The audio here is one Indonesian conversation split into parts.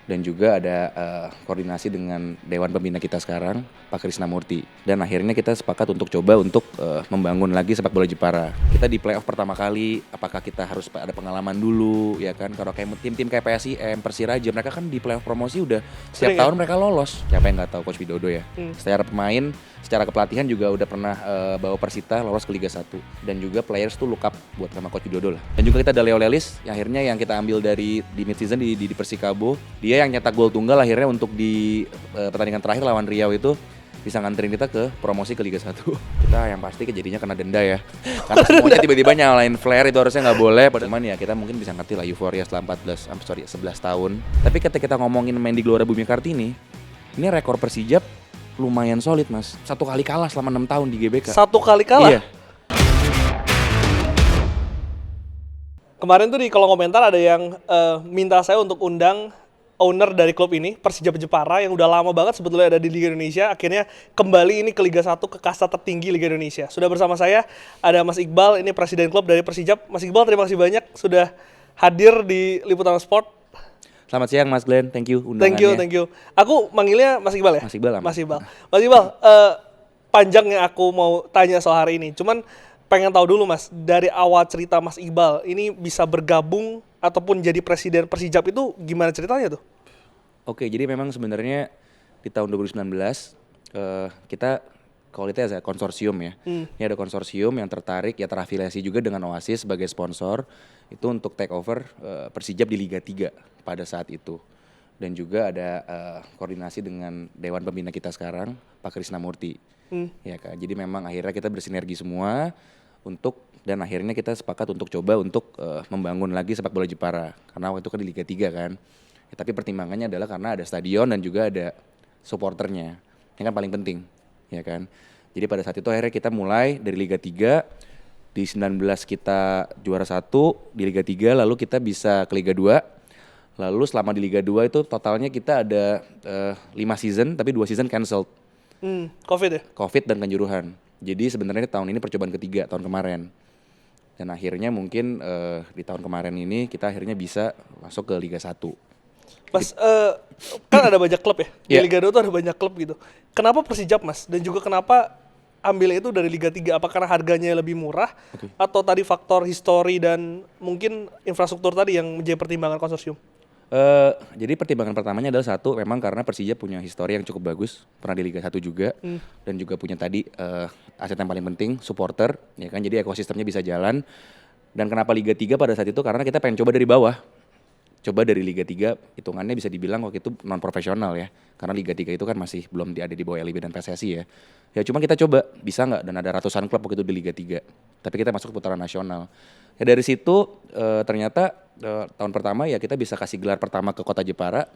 dan juga ada koordinasi dengan Dewan Pembina kita sekarang, Pak Krisnamurti. Dan akhirnya kita sepakat untuk coba untuk membangun lagi sepak bola Jepara. Kita di playoff pertama kali, apakah kita harus ada pengalaman dulu, ya kan? Kalau kayak tim-tim kayak PSIM, Persiraja, mereka kan di playoff promosi udah setiap tahun mereka lolos. Siapa yang nggak tahu Coach Widodo ya? Secara pemain, secara kepelatihan juga udah pernah bawa Persita lolos ke Liga 1. Dan juga players tuh look up buat sama Coach Widodo lah. Dan juga kita ada Leo Lelis, yang akhirnya yang kita ambil di mid-season di Persikabo. Dia yang nyetak gol tunggal akhirnya untuk di pertandingan terakhir lawan Riau itu bisa nganterin kita ke promosi ke Liga 1. Kita yang pasti kejadiannya kena denda ya. Karena semuanya tiba-tiba nyalain flare itu harusnya nggak boleh. Cuman ya kita mungkin bisa ngerti lah euforia setelah 11 tahun. Tapi ketika kita ngomongin main di Gelora Bumi Kartini, ini rekor Persijap lumayan solid mas. 1 kali kalah selama 6 tahun di GBK. 1 kali kalah? Iya. Kemarin tuh di kolom komentar ada yang minta saya untuk undang owner dari klub ini, Persijap Jepara, yang udah lama banget sebetulnya ada di Liga Indonesia, akhirnya kembali ini ke Liga 1, ke kasta tertinggi Liga Indonesia. Sudah bersama saya ada Mas Iqbal, ini presiden klub dari Persijap. Mas Iqbal, terima kasih banyak sudah hadir di Liputan Sport. Selamat siang Mas Glenn, thank you undangannya. Thank you. Aku manggilnya Mas Iqbal ya? Mas Iqbal. Mas Iqbal, panjang yang aku mau tanya soal hari ini. Cuman pengen tahu dulu Mas, dari awal cerita Mas Iqbal ini bisa bergabung ataupun jadi presiden Persijap itu gimana ceritanya tuh? Oke, jadi memang sebenarnya di tahun 2019 kita kualitas ya konsorsium ya. Ini ada konsorsium yang tertarik ya terafiliasi juga dengan Oasis sebagai sponsor itu untuk take over Persijap di Liga 3 pada saat itu. Dan juga ada koordinasi dengan Dewan Pembina kita sekarang, Pak Krisnamurti. Ya kan. Jadi memang akhirnya kita bersinergi semua dan akhirnya kita sepakat untuk coba untuk membangun lagi sepak bola Jepara karena waktu itu kan di Liga 3 kan. Ya, tapi pertimbangannya adalah karena ada stadion dan juga ada supporternya. Yang kan paling penting, ya kan. Jadi pada saat itu akhirnya kita mulai dari Liga 3, di 19 kita juara 1 di Liga 3, lalu kita bisa ke Liga 2. Lalu selama di Liga 2 itu totalnya kita ada 5 season tapi 2 season cancelled. Covid ya? Covid dan Kanjuruhan. Jadi sebenarnya tahun ini percobaan ketiga tahun kemarin. Dan akhirnya mungkin di tahun kemarin ini kita akhirnya bisa masuk ke Liga 1. Mas, kan ada banyak klub ya? Di Yeah. Liga 2 tuh ada banyak klub gitu. Kenapa Persijap Mas? Dan juga kenapa ambilnya itu dari Liga 3? Apa karena harganya lebih murah? Atau tadi faktor histori dan mungkin infrastruktur tadi yang menjadi pertimbangan konsorsium? Jadi pertimbangan pertamanya adalah satu, memang karena Persija punya histori yang cukup bagus, pernah di Liga 1 juga, dan juga punya tadi aset yang paling penting, supporter, ya kan, jadi ekosistemnya bisa jalan. Dan kenapa Liga 3 pada saat itu, karena kita pengen coba dari bawah. Coba dari Liga 3, hitungannya bisa dibilang waktu itu non-profesional ya, karena Liga 3 itu kan masih belum ada di bawah LIB dan PSSI ya. Ya cuma kita coba, bisa nggak, dan ada ratusan klub waktu itu di Liga 3, tapi kita masuk ke putaran nasional. Ya dari situ ternyata tahun pertama ya kita bisa kasih gelar pertama ke Kota Jepara,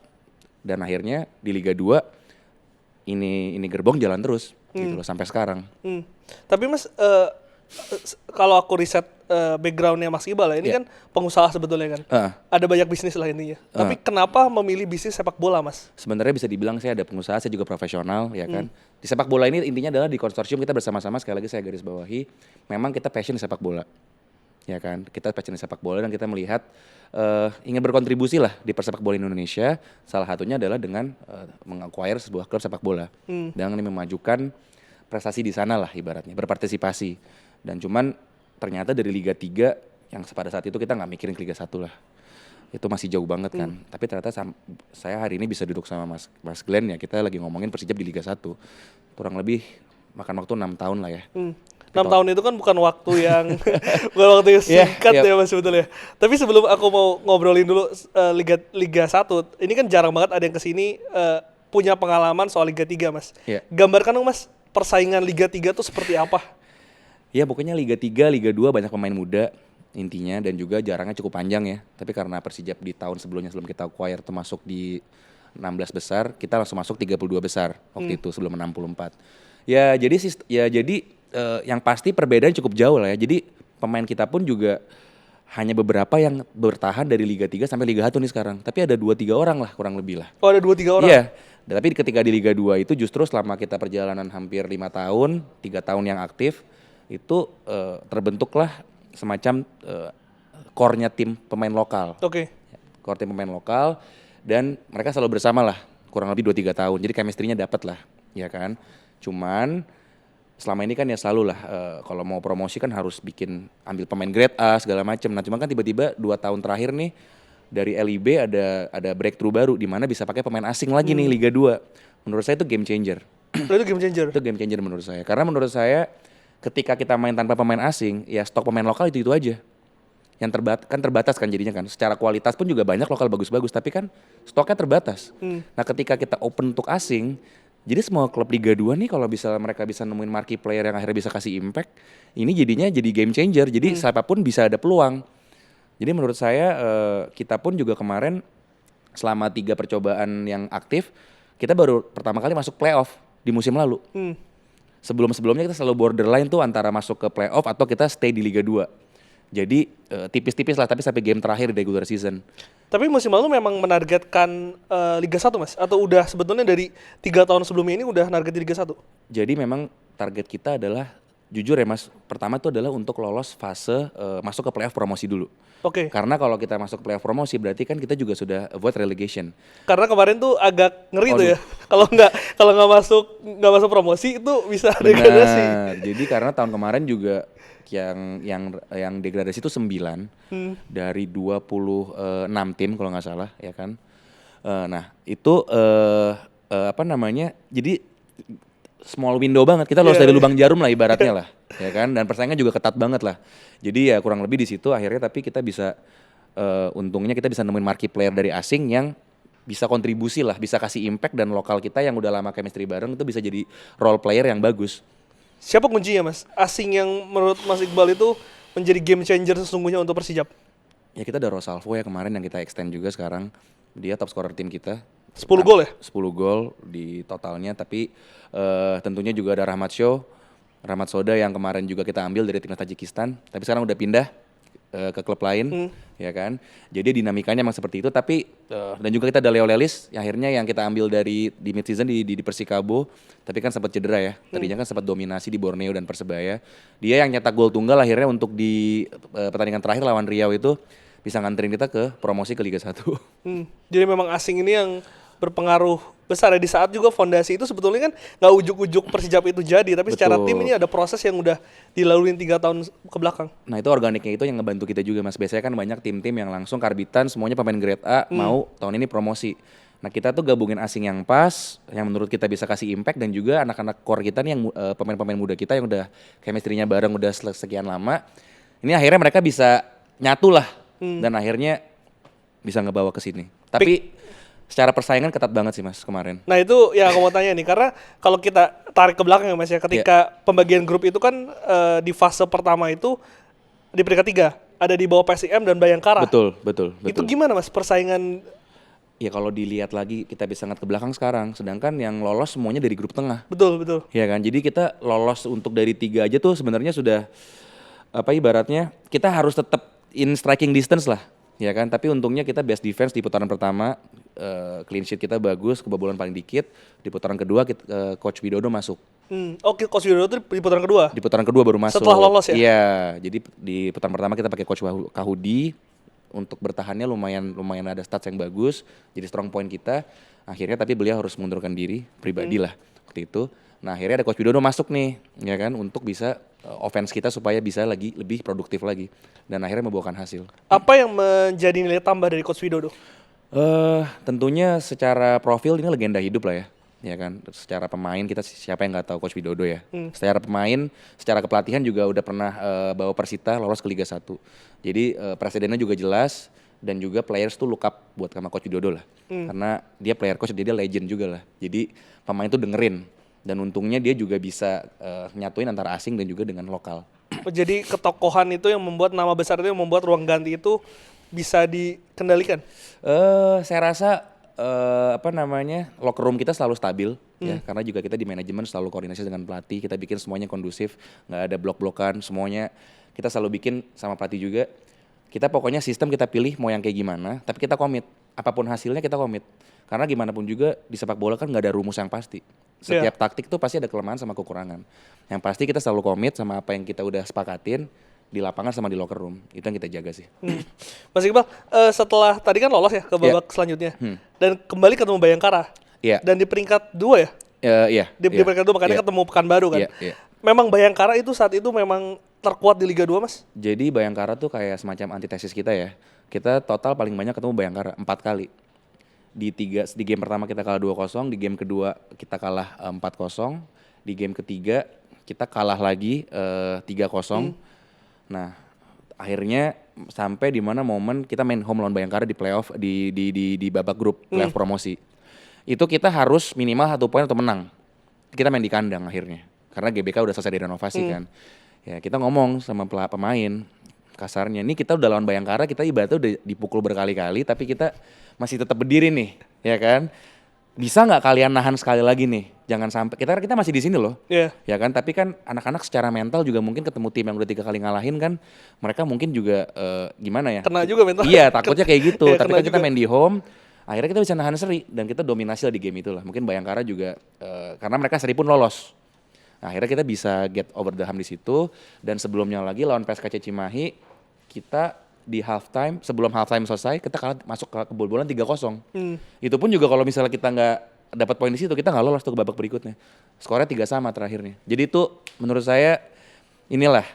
dan akhirnya di Liga 2 ini gerbong jalan terus gitu loh sampai sekarang. Tapi Mas, kalau aku riset backgroundnya Mas Iqbal ya, ini kan pengusaha sebetulnya kan, ada banyak bisnis lah intinya. Tapi kenapa memilih bisnis sepak bola Mas? Sebenarnya bisa dibilang saya ada pengusaha, saya juga profesional ya kan. Di sepak bola ini intinya adalah di konsorsium kita bersama-sama, sekali lagi saya garis bawahi, memang kita passion di sepak bola. Ya kan, kita passion di sepak bola dan kita melihat ingin berkontribusi lah di persepak bola Indonesia. Salah satunya adalah dengan meng-acquire sebuah klub sepak bola dan memajukan prestasi di sana lah ibaratnya, berpartisipasi. Dan cuman ternyata dari Liga 3 yang pada saat itu kita nggak mikirin ke Liga 1 lah. Itu masih jauh banget kan. Tapi ternyata saya hari ini bisa duduk sama Mas Glenn ya, kita lagi ngomongin Persijap di Liga 1. Kurang lebih makan waktu 6 tahun lah ya. 6 tahun itu kan bukan waktu yang bukan waktu yang singkat ya Mas sebetulnya. Tapi sebelum aku mau ngobrolin dulu Liga 1, ini kan jarang banget ada yang kesini punya pengalaman soal Liga 3 Mas. Gambarkan dong Mas, persaingan Liga 3 tuh seperti apa? Ya pokoknya Liga 3, Liga 2 banyak pemain muda intinya, dan juga jarangnya cukup panjang ya. Tapi karena Persijap di tahun sebelumnya sebelum kita acquire tuh masuk di 16 besar, kita langsung masuk 32 besar waktu itu sebelum 64. Ya jadi yang pasti perbedaan cukup jauh lah ya. Jadi pemain kita pun juga hanya beberapa yang bertahan dari Liga 3 sampai Liga 1 nih sekarang. Tapi ada 2-3 orang lah kurang lebih lah. Oh ada 2-3 orang? Iya. Tapi ketika di Liga 2 itu justru selama kita perjalanan hampir 5 tahun, 3 tahun yang aktif, itu terbentuklah semacam core-nya tim pemain lokal. Oke. Core tim pemain lokal, dan mereka selalu bersama lah kurang lebih 2-3 tahun. Jadi chemistry-nya dapat lah, ya kan. Cuman selama ini kan ya selalu lah kalau mau promosi kan harus bikin ambil pemain grade A segala macam. Nah, cuma kan tiba-tiba 2 tahun terakhir nih dari LIB ada breakthrough baru di mana bisa pakai pemain asing lagi nih Liga 2. Menurut saya itu game changer. Itu game changer. Itu game changer menurut saya. Karena menurut saya ketika kita main tanpa pemain asing, ya stok pemain lokal itu aja. Yang terbatas kan jadinya kan. Secara kualitas pun juga banyak lokal bagus-bagus, tapi kan stoknya terbatas. Nah, ketika kita open untuk asing, jadi semua klub Liga 2 nih kalau mereka bisa nemuin marquee player yang akhirnya bisa kasih impact, ini jadinya jadi game changer. Jadi siapapun bisa ada peluang. Jadi menurut saya kita pun juga kemarin selama 3 percobaan yang aktif, kita baru pertama kali masuk playoff di musim lalu. Sebelum-sebelumnya kita selalu borderline tuh antara masuk ke playoff atau kita stay di Liga 2. Jadi tipis-tipis lah, tapi sampai game terakhir di regular season. Tapi musim lalu memang menargetkan Liga 1 Mas? Atau udah sebetulnya dari 3 tahun sebelumnya ini udah target di Liga 1? Jadi memang target kita adalah, jujur ya Mas, pertama itu adalah untuk lolos fase masuk ke playoff promosi dulu. Oke. Karena kalau kita masuk ke playoff promosi berarti kan kita juga sudah avoid relegation. Karena kemarin tuh agak ngeri tuh ya. Kalau nggak masuk promosi itu bisa degradasi. Benar. Jadi karena tahun kemarin juga yang degradasi itu 9 dari 26 tim kalau nggak salah ya kan. Nah itu apa namanya? Jadi small window banget, kita lolos dari lubang jarum lah ibaratnya lah, ya kan, dan persaingan juga ketat banget lah. Jadi ya kurang lebih di situ akhirnya, tapi kita bisa untungnya kita bisa nemuin marquee player dari asing yang bisa kontribusi lah, bisa kasih impact, dan lokal kita yang udah lama chemistry bareng itu bisa jadi role player yang bagus. Siapa kuncinya Mas? Asing yang menurut Mas Iqbal itu menjadi game changer sesungguhnya untuk Persijap? Ya kita ada Rosalvo ya kemarin yang kita extend juga sekarang, dia top scorer tim kita. 10 gol ya? 10 gol di totalnya, tapi tentunya juga ada Rahmat Soda yang kemarin juga kita ambil dari timnas Tajikistan, tapi sekarang udah pindah ke klub lain, ya kan. Jadi dinamikanya emang seperti itu, tapi dan juga kita ada Leo Lelis, yang akhirnya yang kita ambil di mid season di Persikabo, tapi kan sempat cedera ya. Tadinya kan sempat dominasi di Borneo dan Persebaya. Dia yang nyetak gol tunggal akhirnya untuk di pertandingan terakhir lawan Riau itu bisa nganterin kita ke promosi ke Liga 1. Jadi memang asing ini yang berpengaruh besar ya, di saat juga fondasi itu sebetulnya kan nggak ujuk-ujuk Persijap itu jadi, tapi secara tim ini ada proses yang udah dilaluin 3 tahun ke belakang. Nah itu organiknya itu yang ngebantu kita juga Mas. Biasanya kan banyak tim-tim yang langsung karbitan semuanya pemain grade A mau tahun ini promosi. Nah kita tuh gabungin asing yang pas, yang menurut kita bisa kasih impact, dan juga anak-anak core kita nih yang pemain-pemain muda kita yang udah chemistry-nya bareng udah sekian lama. Ini akhirnya mereka bisa nyatu lah dan akhirnya bisa ngebawa ke sini. Tapi secara persaingan ketat banget sih Mas kemarin. Nah itu ya aku mau tanya nih, karena kalau kita tarik ke belakang ya Mas ya, ketika pembagian grup itu kan di fase pertama itu di peringkat 3 ada di bawah PSIM dan Bayangkara. Betul. Itu gimana Mas persaingan? Ya kalau dilihat lagi kita bisa ngeliat ke belakang sekarang, sedangkan yang lolos semuanya dari grup tengah. Betul. Ya kan, jadi kita lolos untuk dari 3 aja tuh sebenarnya sudah apa ibaratnya kita harus tetap in striking distance lah. Ya kan, tapi untungnya kita best defense di putaran pertama, clean sheet kita bagus, kebobolan paling dikit. Di putaran kedua Coach Widodo masuk. Oke, Coach Widodo itu di putaran kedua? Di putaran kedua baru masuk. Setelah lolos ya? Iya, jadi di putaran pertama kita pakai Coach Kahudi, untuk bertahannya lumayan ada stats yang bagus, jadi strong point kita. Akhirnya tapi beliau harus mengundurkan diri pribadi lah waktu itu. Nah akhirnya ada Coach Widodo masuk nih, ya kan, untuk bisa offense kita supaya bisa lagi lebih produktif lagi, dan akhirnya membuahkan hasil. Apa yang menjadi nilai tambah dari Coach Widodo? Tentunya secara profil ini legenda hidup lah ya kan. Secara pemain kita siapa yang nggak tahu Coach Widodo ya. Secara pemain, secara kepelatihan juga udah pernah bawa Persita lolos ke Liga 1. Jadi presidennya juga jelas, dan juga players tuh look up buat sama Coach Widodo lah. Karena dia player coach, dia legend juga lah. Jadi pemain tuh dengerin. Dan untungnya dia juga bisa nyatuin antara asing dan juga dengan lokal. Jadi ketokohan itu yang membuat nama besar itu, yang membuat ruang ganti itu bisa dikendalikan? Saya rasa locker room kita selalu stabil ya, karena juga kita di manajemen selalu koordinasi dengan pelatih, kita bikin semuanya kondusif, nggak ada blok-blokan, semuanya kita selalu bikin sama pelatih juga. Kita pokoknya sistem kita pilih mau yang kayak gimana, tapi kita komit, apapun hasilnya kita komit. Karena gimana pun juga di sepak bola kan nggak ada rumus yang pasti. Setiap taktik tuh pasti ada kelemahan sama kekurangan. Yang pasti kita selalu komit sama apa yang kita udah sepakatin. di lapangan sama di locker room. Itu yang kita jaga sih. Mas Iqbal, setelah tadi kan lolos ya ke babak selanjutnya dan kembali ketemu Bayangkara. Iya. Dan di peringkat 2 ya? Iya. Di peringkat 2 makanya ketemu Pekanbaru kan. Iya. Memang Bayangkara itu saat itu memang terkuat di Liga 2, Mas? Jadi Bayangkara tuh kayak semacam antitesis kita ya. Kita total paling banyak ketemu Bayangkara 4 kali. Di game pertama kita kalah 2-0, di game kedua kita kalah 4-0, di game ketiga kita kalah lagi 3-0. Nah, akhirnya sampai di mana momen kita main home lawan Bayangkara di playoff di babak grup playoff promosi. Itu kita harus minimal 1 poin atau menang. Kita main di kandang akhirnya. Karena GBK udah selesai direnovasi kan. Ya kita ngomong sama pemain kasarnya, ini kita udah lawan Bayangkara, kita ibaratnya udah dipukul berkali-kali tapi kita masih tetap berdiri nih, ya kan? Bisa nggak kalian nahan sekali lagi nih? Jangan sampai kita masih di sini loh. Ya kan? Tapi kan anak-anak secara mental juga mungkin ketemu tim yang udah 3 kali ngalahin kan, mereka mungkin juga gimana ya? Kena juga mental. Iya, takutnya kayak gitu. Tapi kan kita juga. main di home, akhirnya kita bisa nahan seri dan kita dominasi lah di game itu lah. Mungkin Bayangkara juga karena mereka seri pun lolos. Nah, akhirnya kita bisa get over the hump di situ, dan sebelumnya lagi lawan PSKC Cimahi kita di halftime, sebelum halftime selesai kita masuk ke kebobolan 3-0. Itu pun juga kalau misalnya kita nggak dapat poin di situ, kita nggak lolos tuh ke babak berikutnya. Skornya 3-3 terakhirnya. Jadi itu menurut saya inilah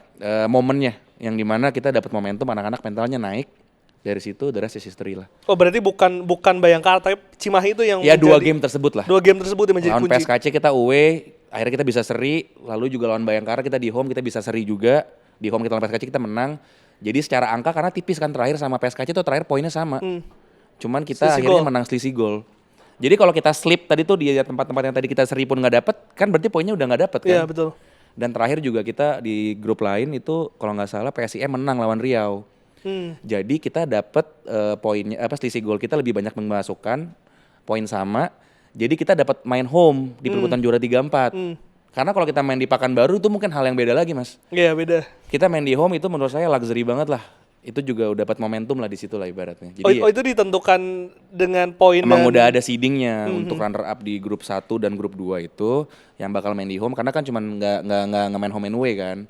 momennya yang dimana kita dapat momentum, anak-anak mentalnya naik. Dari situ the rest is history lah. Oh, berarti bukan Bayangkara tapi Cimahi itu yang ya 2 game tersebut lah. 2 game tersebut yang menjadi lawan kunci. PSKC kita away, akhirnya kita bisa seri, lalu juga lawan Bayangkara kita di home kita bisa seri juga. Di home kita lawan PSKC kita menang. Jadi secara angka karena tipis kan terakhir sama PSKC itu terakhir poinnya sama. Cuman kita Selisih akhirnya gol. menang selisih gol. Jadi kalau kita slip tadi tuh di tempat-tempat yang tadi kita seri pun nggak dapet, kan berarti poinnya udah nggak dapet kan? Iya, betul. Dan terakhir juga kita di grup lain itu kalau nggak salah PSIM menang lawan Riau. Jadi kita dapat poinnya selisih gol kita lebih banyak memasukkan poin sama. Jadi kita dapat main home di perebutan juara 3-4. Karena kalau kita main di Pekanbaru itu mungkin hal yang beda lagi, Mas. Iya, beda. Kita main di home itu menurut saya luxury banget lah. Itu juga udah dapat momentum lah di situ lah ibaratnya. Jadi itu ditentukan dengan poin emang dan udah ada seedingnya untuk runner up di grup 1 dan grup 2 itu yang bakal main di home, karena kan cuman nggak main home and away kan.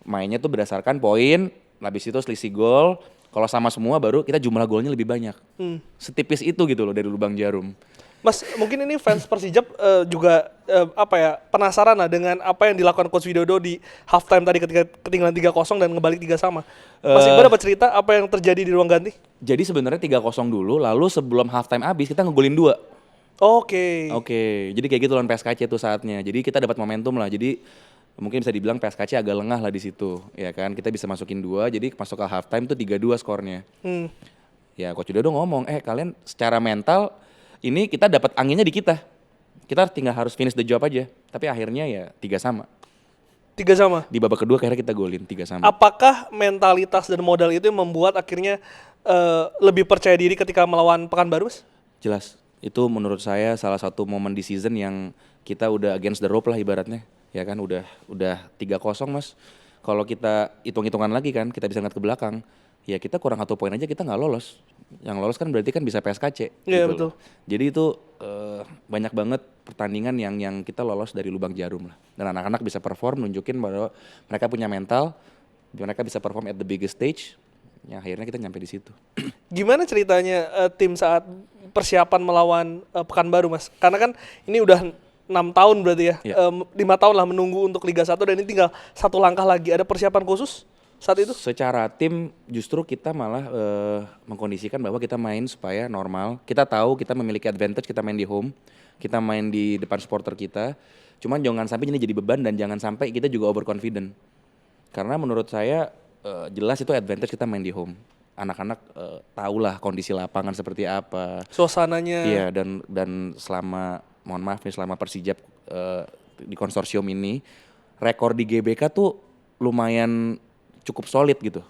Mainnya tuh berdasarkan poin, habis itu selisih gol. Kalau sama semua baru kita jumlah golnya lebih banyak. Setipis itu gitu loh dari lubang jarum. Mas, mungkin ini fans Persijap juga penasaran lah dengan apa yang dilakukan Coach Widodo di halftime tadi ketika ketinggalan 3-0 dan ngebalik 3-3. Mas Iqbal dapat cerita apa yang terjadi di ruang ganti? Jadi sebenarnya 3-0 dulu, lalu sebelum halftime habis kita ngegolin 2. Oke. Jadi kayak gitu lawan PSKC tuh saatnya. Jadi kita dapat momentum lah. Jadi mungkin bisa dibilang PSKC agak lengah lah di situ, ya kan? Kita bisa masukin 2, jadi masuk ke halftime tuh 3-2 skornya. Ya Coach Widodo ngomong, kalian secara mental ini kita dapat anginnya di kita. Kita tinggal harus finish the job aja. Tapi akhirnya ya 3-3. 3-3. Di babak kedua akhirnya kita golin 3-3. Apakah mentalitas dan modal itu yang membuat akhirnya lebih percaya diri ketika melawan Pekanbaru, Mas? Jelas. Itu menurut saya salah satu momen di season yang kita udah against the rope lah ibaratnya. Ya kan udah 3-0, Mas. Kalau kita hitung-hitungan lagi kan, kita bisa ngeliat ke belakang. Ya kita kurang 1 poin aja kita nggak lolos. Yang lolos kan berarti kan bisa PSKC. Iya, gitu betul. Loh. Jadi itu banyak banget pertandingan yang kita lolos dari lubang jarum lah. Dan anak-anak bisa perform, nunjukin bahwa mereka punya mental, mereka bisa perform at the biggest stage. Ya akhirnya kita nyampe di situ. Gimana ceritanya tim saat persiapan melawan Pekanbaru, Mas? Karena kan ini udah 6 tahun berarti ya. 5 tahun lah menunggu untuk Liga 1 dan ini tinggal 1 langkah lagi. Ada persiapan khusus saat itu? Secara tim justru kita malah mengkondisikan bahwa kita main supaya normal. Kita tahu kita memiliki advantage, kita main di home, kita main di depan supporter kita. Cuman jangan sampai ini jadi beban dan jangan sampai kita juga overconfident. Karena menurut saya jelas itu advantage kita main di home. Anak-anak tahulah kondisi lapangan seperti apa. Suasananya. Iya, dan selama mohon maaf nih selama Persijap di konsorsium ini rekor di GBK tuh lumayan cukup solid gitu.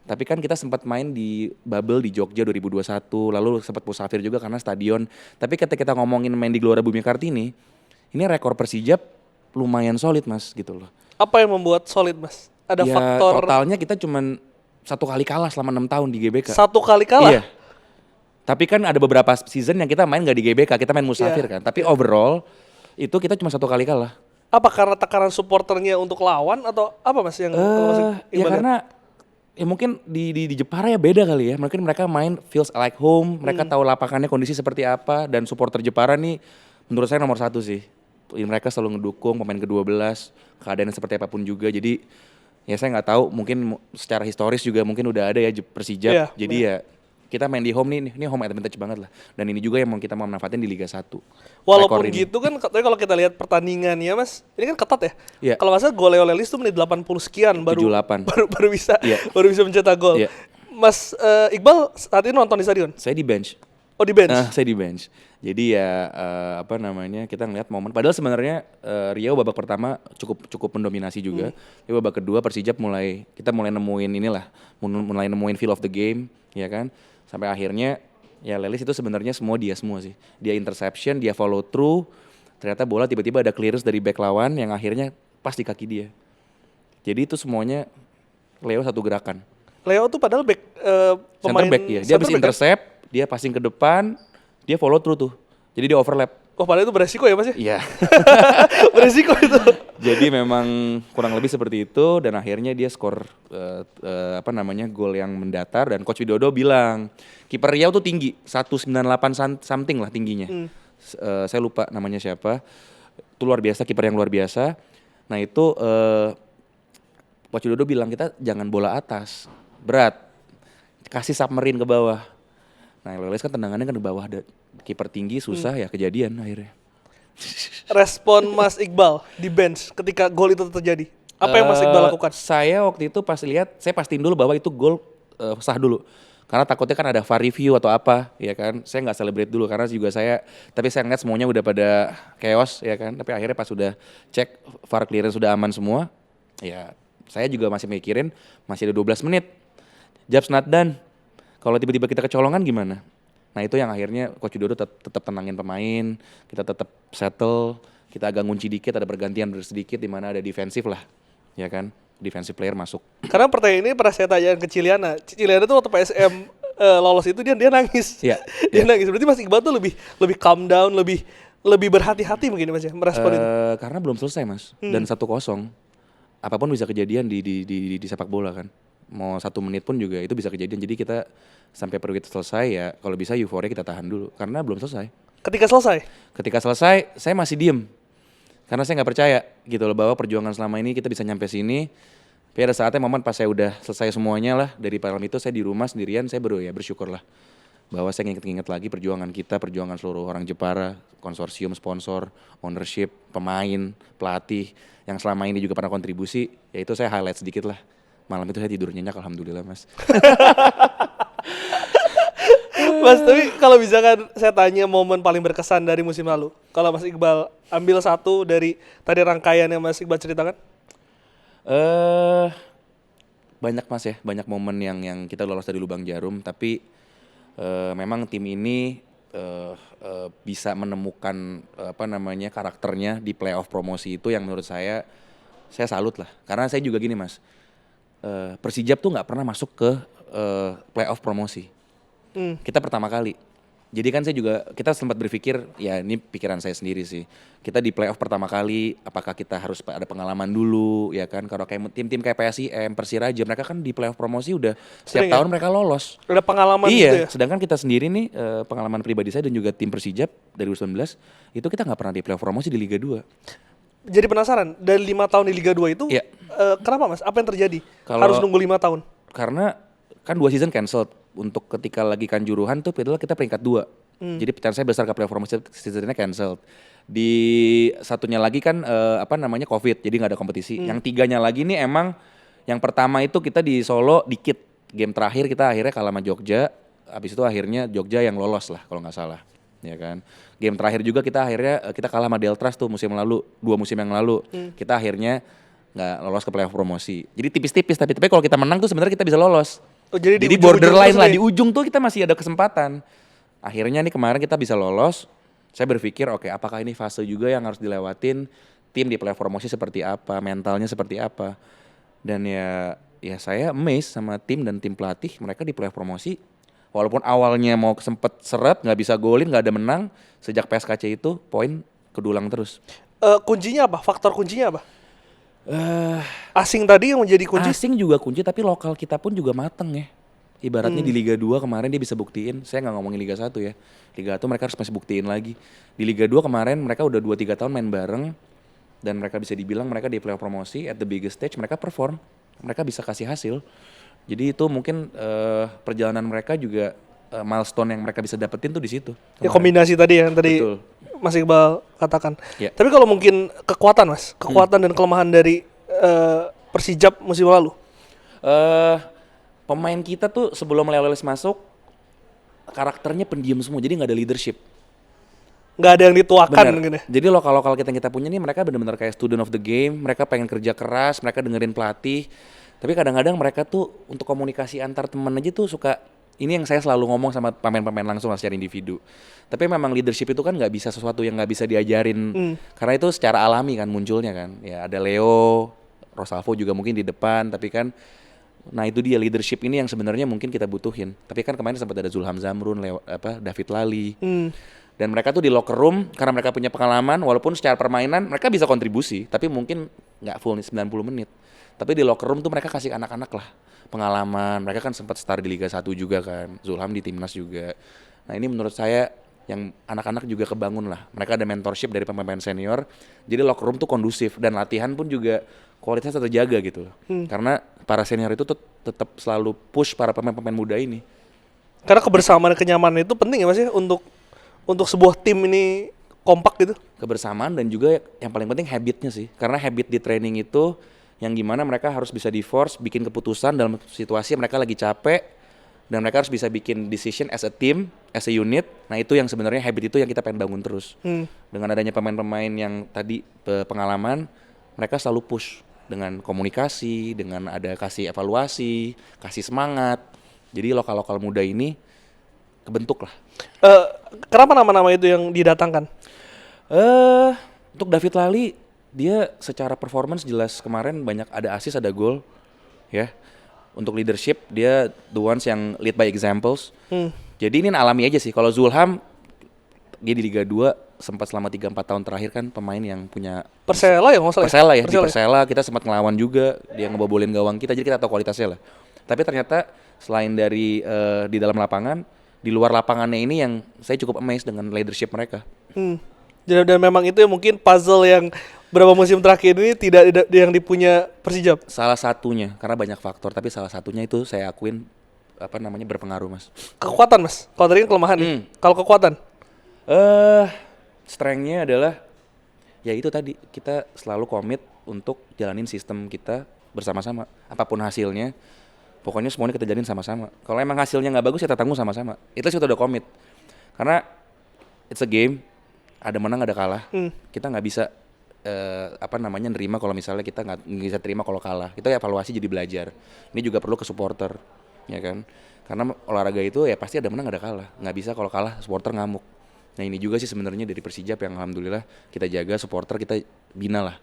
Tapi kan kita sempat main di bubble di Jogja 2021, lalu sempat musafir juga karena stadion. Tapi ketika kita ngomongin main di Gelora Bumi Kartini, ini rekor Persijap lumayan solid, Mas, gitu loh. Apa yang membuat solid, Mas? Ada ya, faktor totalnya kita cuman 1 kali kalah selama 6 tahun di GBK. 1 kali kalah? Iya. Tapi kan ada beberapa season yang kita main gak di GBK, kita main musafir kan. Tapi overall itu kita cuma 1 kali kalah. Apa karena tekanan supporternya untuk lawan atau apa Mas yang kalau Mas Ya Iqbal lihat? karena ya mungkin di Jepara ya beda kali ya. Mungkin mereka main feels like home, mereka tahu lapangannya kondisi seperti apa, dan supporter Jepara nih menurut saya nomor satu sih. Mereka selalu ngedukung pemain ke-12, keadaannya seperti apapun juga. Jadi ya saya nggak tahu, mungkin secara historis juga mungkin udah ada ya Persijap. Iya, Jadi ya kita main di home nih, ini home advantage banget lah. Dan ini juga yang mau kita mau manfaatin di Liga 1. Walaupun Rekor ini. gitu kan katanya kalau kita lihat pertandingannya Mas, ini kan ketat ya. Iya. Kalau nggak salah gol Leo Lelis tuh menit 80 sekian baru 78. baru bisa Iya. baru bisa mencetak gol. Iya. Mas Iqbal saat ini nonton di stadion? Saya di bench. Oh di bench. Saya di bench. Jadi ya apa namanya, kita ngeliat momen. Padahal sebenarnya Riau babak pertama cukup mendominasi juga. Tapi babak kedua Persijap kita mulai nemuin inilah, mulai nemuin feel of the game, ya kan. Sampai akhirnya ya Lelis itu sebenarnya semua sih. Dia interception, dia follow through. Ternyata bola tiba-tiba ada clearance dari back lawan yang akhirnya pas di kaki dia. Jadi itu semuanya Leo satu gerakan. Leo tuh padahal back pemain Center back ya. Dia habis center back kan? intercept, dia passing ke depan, dia follow through tuh. Jadi dia overlap. Oh padahal itu beresiko ya Mas ya? Iya. Beresiko itu. Jadi memang kurang lebih seperti itu, dan akhirnya dia skor gol yang mendatar, dan Coach Widodo bilang kiper Riau tuh tinggi 198 something lah tingginya. Saya lupa namanya siapa. Itu luar biasa, kiper yang luar biasa. Nah itu Coach Widodo bilang kita jangan bola atas, berat, kasih submarine ke bawah. Nah Leles kan tendangannya kan ke bawah, ada kiper tinggi susah ya kejadian akhirnya. Respon Mas Iqbal di bench ketika gol itu terjadi. Apa yang Mas Iqbal lakukan? Saya waktu itu pas lihat, saya pastiin dulu bahwa itu gol sah dulu. Karena takutnya kan ada VAR review atau apa, ya kan. Saya nggak celebrate dulu karena juga tapi saya ngeliat semuanya udah pada chaos, ya kan. Tapi akhirnya pas sudah cek VAR clearance sudah aman semua, ya saya juga masih mikirin masih ada 12 menit. Job's not done. Kalau tiba-tiba kita kecolongan gimana? Nah itu yang akhirnya Coach Widodo tetap tenangin pemain, kita tetap settle, kita agak ngunci dikit, ada pergantian sedikit di mana ada defensif lah, ya kan, defensive player masuk. Karena pertanyaan ini pernah saya tanyain ke Ciliana. Ciliana tuh waktu PSM lolos itu dia nangis. Iya, Dia nangis. Berarti Mas Iqbal tuh lebih calm down, lebih berhati-hati mungkin Mas ya merespon itu. Karena belum selesai Mas, dan 1-0, apapun bisa kejadian di sepak bola kan. Mau 1 menit pun juga itu bisa kejadian. Jadi kita sampai perlu kita selesai ya, kalau bisa euforia kita tahan dulu karena belum selesai. Ketika selesai saya masih diem karena saya nggak percaya gitu loh bahwa perjuangan selama ini kita bisa nyampe sini. Tapi ada saatnya momen pas saya udah selesai semuanya lah dari malam itu, saya di rumah sendirian, saya bersyukur lah bahwa saya inget lagi perjuangan kita, perjuangan seluruh orang Jepara, konsorsium, sponsor, ownership, pemain, pelatih yang selama ini juga pernah kontribusi. Ya itu saya highlight sedikit lah. Malam itu saya tidur nyenyak alhamdulillah Mas. Mas, tapi kalau misalkan saya tanya momen paling berkesan dari musim lalu, kalau Mas Iqbal ambil satu dari tadi rangkaian yang Mas Iqbal ceritakan? Banyak Mas ya, banyak momen yang kita lolos dari lubang jarum, tapi memang tim ini bisa menemukan karakternya di playoff promosi itu yang menurut saya salut lah. Karena saya juga gini Mas, Persijap tuh nggak pernah masuk ke playoff promosi. Kita pertama kali. Jadi kan kita sempat berpikir, ya ini pikiran saya sendiri sih. Kita di playoff pertama kali, apakah kita harus ada pengalaman dulu, ya kan? Kalau kayak tim-tim kayak PSIM, Persiraja, mereka kan di playoff promosi udah setiap tahun mereka lolos. Ada pengalaman iya, gitu ya? Sedangkan kita sendiri nih, pengalaman pribadi saya dan juga tim Persijap dari 2019, itu kita nggak pernah di playoff promosi di Liga 2. Jadi penasaran, dari 5 tahun di Liga 2 itu, Iya. Kenapa Mas? Apa yang terjadi? Kalau- Harus nunggu 5 tahun? Karena kan 2 season cancelled. Untuk ketika lagi Kanjuruhan tuh padahal kita peringkat 2. Jadi pencarian saya besar ke playoff promosi, seasonnya cancelled. Di satunya lagi kan COVID, jadi nggak ada kompetisi. Yang 3-nya lagi nih emang yang pertama itu kita di Solo dikit. Game terakhir kita akhirnya kalah sama Jogja. Habis itu akhirnya Jogja yang lolos lah kalau nggak salah. Ya kan. Game terakhir juga kita kalah sama Deltras tuh 2 musim yang lalu. Kita akhirnya nggak lolos ke playoff promosi. Jadi tipis-tipis tapi kalau kita menang tuh sebenarnya kita bisa lolos. Oh, jadi di borderline ujung-ujung lah, di ujung tuh kita masih ada kesempatan. Akhirnya nih kemarin kita bisa lolos. Saya berpikir oke, apakah ini fase juga yang harus dilewatin tim di playoff promosi seperti apa, mentalnya seperti apa. Dan ya saya amazed sama tim dan tim pelatih, mereka di playoff promosi walaupun awalnya mau sempet seret, nggak bisa golin, nggak ada menang, sejak PSKC itu poin kedulang terus. kuncinya apa? Faktor kuncinya apa? Eh, Asing tadi yang menjadi kunci. Asing juga kunci, tapi lokal kita pun juga mateng ya. Ibaratnya di Liga 2 kemarin dia bisa buktiin, saya nggak ngomongin Liga 1 ya. Liga 1 mereka harus masih buktiin lagi. Di Liga 2 kemarin mereka udah 2-3 tahun main bareng, dan mereka bisa dibilang mereka di playoff promosi at the biggest stage mereka perform, mereka bisa kasih hasil. Jadi itu mungkin perjalanan mereka juga milestone yang mereka bisa dapetin tuh di situ. Ya kombinasi tadi yang tadi Betul. Mas Iqbal katakan. Ya. Tapi kalau mungkin kekuatan Mas, kekuatan dan kelemahan dari Persijap musim lalu. Pemain kita tuh sebelum Leo Lelis masuk karakternya pendiam semua, jadi nggak ada leadership. Nggak ada yang dituakan Bener. gitu. Jadi lokal-lokal kita punya nih mereka benar-benar kayak student of the game, mereka pengen kerja keras, mereka dengerin pelatih. Tapi kadang-kadang mereka tuh untuk komunikasi antar teman aja tuh suka, ini yang saya selalu ngomong sama pemain-pemain langsung secara individu. Tapi memang leadership itu kan nggak bisa sesuatu yang nggak bisa diajarin, karena itu secara alami kan munculnya kan. Ya ada Leo, Rosalvo juga mungkin di depan, tapi kan, nah itu dia leadership ini yang sebenarnya mungkin kita butuhin. Tapi kan kemarin sempat ada Zulham Zamrun, David Lali. Dan mereka tuh di locker room karena mereka punya pengalaman, walaupun secara permainan mereka bisa kontribusi, tapi mungkin nggak full nih 90 menit. Tapi di locker room tuh mereka kasih anak-anak lah pengalaman. Mereka kan sempat start di Liga 1 juga kan, Zulham di timnas juga. Nah ini menurut saya yang anak-anak juga kebangun lah. Mereka ada mentorship dari pemain-pemain senior. Jadi locker room tuh kondusif dan latihan pun juga kualitasnya terjaga gitu loh. Karena para senior itu tuh tetap selalu push para pemain-pemain muda ini. Karena kebersamaan dan kenyamanan itu penting ya Mas ya untuk sebuah tim ini kompak gitu. Kebersamaan dan juga yang paling penting habitnya sih. Karena habit di training itu yang gimana mereka harus bisa di-force, bikin keputusan dalam situasi mereka lagi capek, dan mereka harus bisa bikin decision as a team, as a unit. Nah itu yang sebenarnya habit itu yang kita pengen bangun terus. Dengan adanya pemain-pemain yang tadi pengalaman, mereka selalu push dengan komunikasi, dengan ada kasih evaluasi, kasih semangat. Jadi lokal-lokal muda ini kebentuk lah. Kenapa nama-nama itu yang didatangkan? Untuk David Lali, dia secara performance jelas kemarin banyak ada assist, ada gol, ya. Untuk leadership dia the ones yang lead by examples. Jadi ini alami aja sih. Kalau Zulham dia di Liga 2 sempat selama 3-4 tahun terakhir kan pemain yang punya Persela ya nggak salah. Persela ya, di Persela kita sempat ngelawan juga, dia ngebobolin gawang kita, jadi kita tahu kualitasnya lah. Tapi ternyata selain dari di dalam lapangan, di luar lapangannya ini yang saya cukup amazed dengan leadership mereka. Dan memang itu yang mungkin puzzle yang berapa musim terakhir ini tidak yang dipunya Persijap. Salah satunya, karena banyak faktor, tapi salah satunya itu saya akuin berpengaruh Mas. Kekuatan Mas, kalau tadi kan kelemahan nih. Kalau kekuatan? Strength-nya adalah ya itu tadi, kita selalu komit untuk jalanin sistem kita bersama-sama. Apapun hasilnya, pokoknya semuanya kita jalanin sama-sama. Kalau emang hasilnya nggak bagus, kita tanggung sama-sama. Itu sih kita udah komit. Karena it's a game, ada menang ada kalah. Kita nggak bisa nerima kalau misalnya kita nggak bisa terima kalau kalah. Kita evaluasi jadi belajar. Ini juga perlu ke supporter, ya kan? Karena olahraga itu ya pasti ada menang ada kalah. Nggak bisa kalau kalah supporter ngamuk. Nah ini juga sih sebenarnya dari Persijap yang alhamdulillah kita jaga, supporter kita bina lah.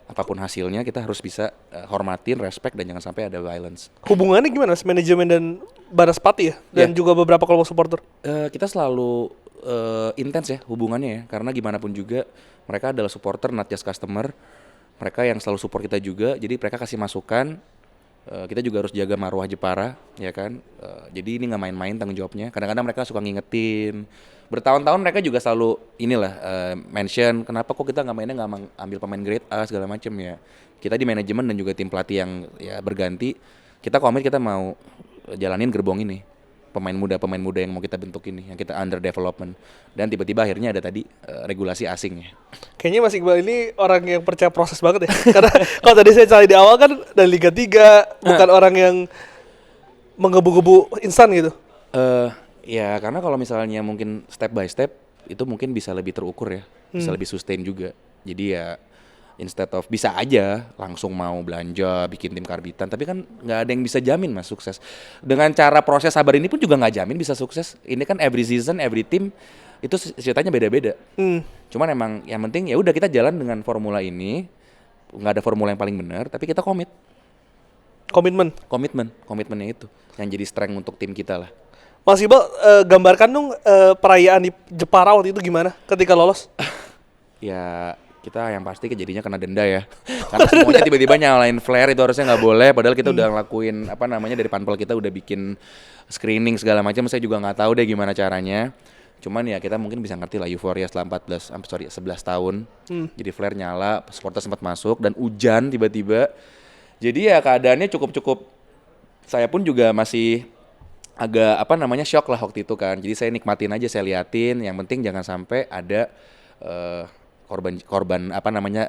Apapun hasilnya kita harus bisa hormatin, respect, dan jangan sampai ada violence. Hubungannya gimana Mas, manajemen dan Baraspati ya? Dan juga beberapa kelompok supporter? Kita selalu intens ya hubungannya ya, karena gimana pun juga mereka adalah supporter, not just customer. Mereka yang selalu support kita juga, jadi mereka kasih masukan. Kita juga harus jaga marwah Jepara, ya kan. Jadi ini nggak main-main tanggung jawabnya. Kadang-kadang mereka suka ngingetin. Bertahun-tahun mereka juga selalu mention kenapa kok kita nggak mainnya nggak ambil pemain grade A segala macam ya. Kita di manajemen dan juga tim pelatih yang ya berganti, kita komit kita mau jalanin gerbong ini. Pemain muda yang mau kita bentuk ini, yang kita under development. Dan tiba-tiba akhirnya ada tadi regulasi asing ya. Kayaknya Mas Iqbal ini orang yang percaya proses banget ya. Karena kalau tadi saya cari di awal kan dari Liga 3, bukan orang yang menggebu-gebu instan gitu. Ya karena kalau misalnya mungkin step by step itu mungkin bisa lebih terukur ya, bisa lebih sustain juga. Jadi ya instead of bisa aja langsung mau belanja bikin tim karbitan, tapi kan nggak ada yang bisa jamin Mas sukses. Dengan cara proses sabar ini pun juga nggak jamin bisa sukses. Ini kan every season, every team itu ceritanya beda-beda. Cuman emang yang penting ya udah kita jalan dengan formula ini, nggak ada formula yang paling benar, tapi kita komitmennya itu yang jadi strength untuk tim kita lah. Mas Iqbal, gambarkan dong perayaan di Jepara waktu itu gimana ketika lolos? Ya kita yang pasti jadinya kena denda ya. Karena semuanya tiba-tiba nyalain flare itu harusnya nggak boleh. Padahal kita udah ngelakuin apa namanya dari panpel kita udah bikin screening segala macam. Saya juga nggak tahu deh gimana caranya. Cuman ya kita mungkin bisa ngerti lah euforia setelah 11 tahun. Jadi flare nyala, supporter sempat masuk dan hujan tiba-tiba. Jadi ya keadaannya cukup saya pun juga masih agak apa namanya shock lah waktu itu kan. Jadi saya nikmatin aja, saya liatin. Yang penting jangan sampai ada korban apa namanya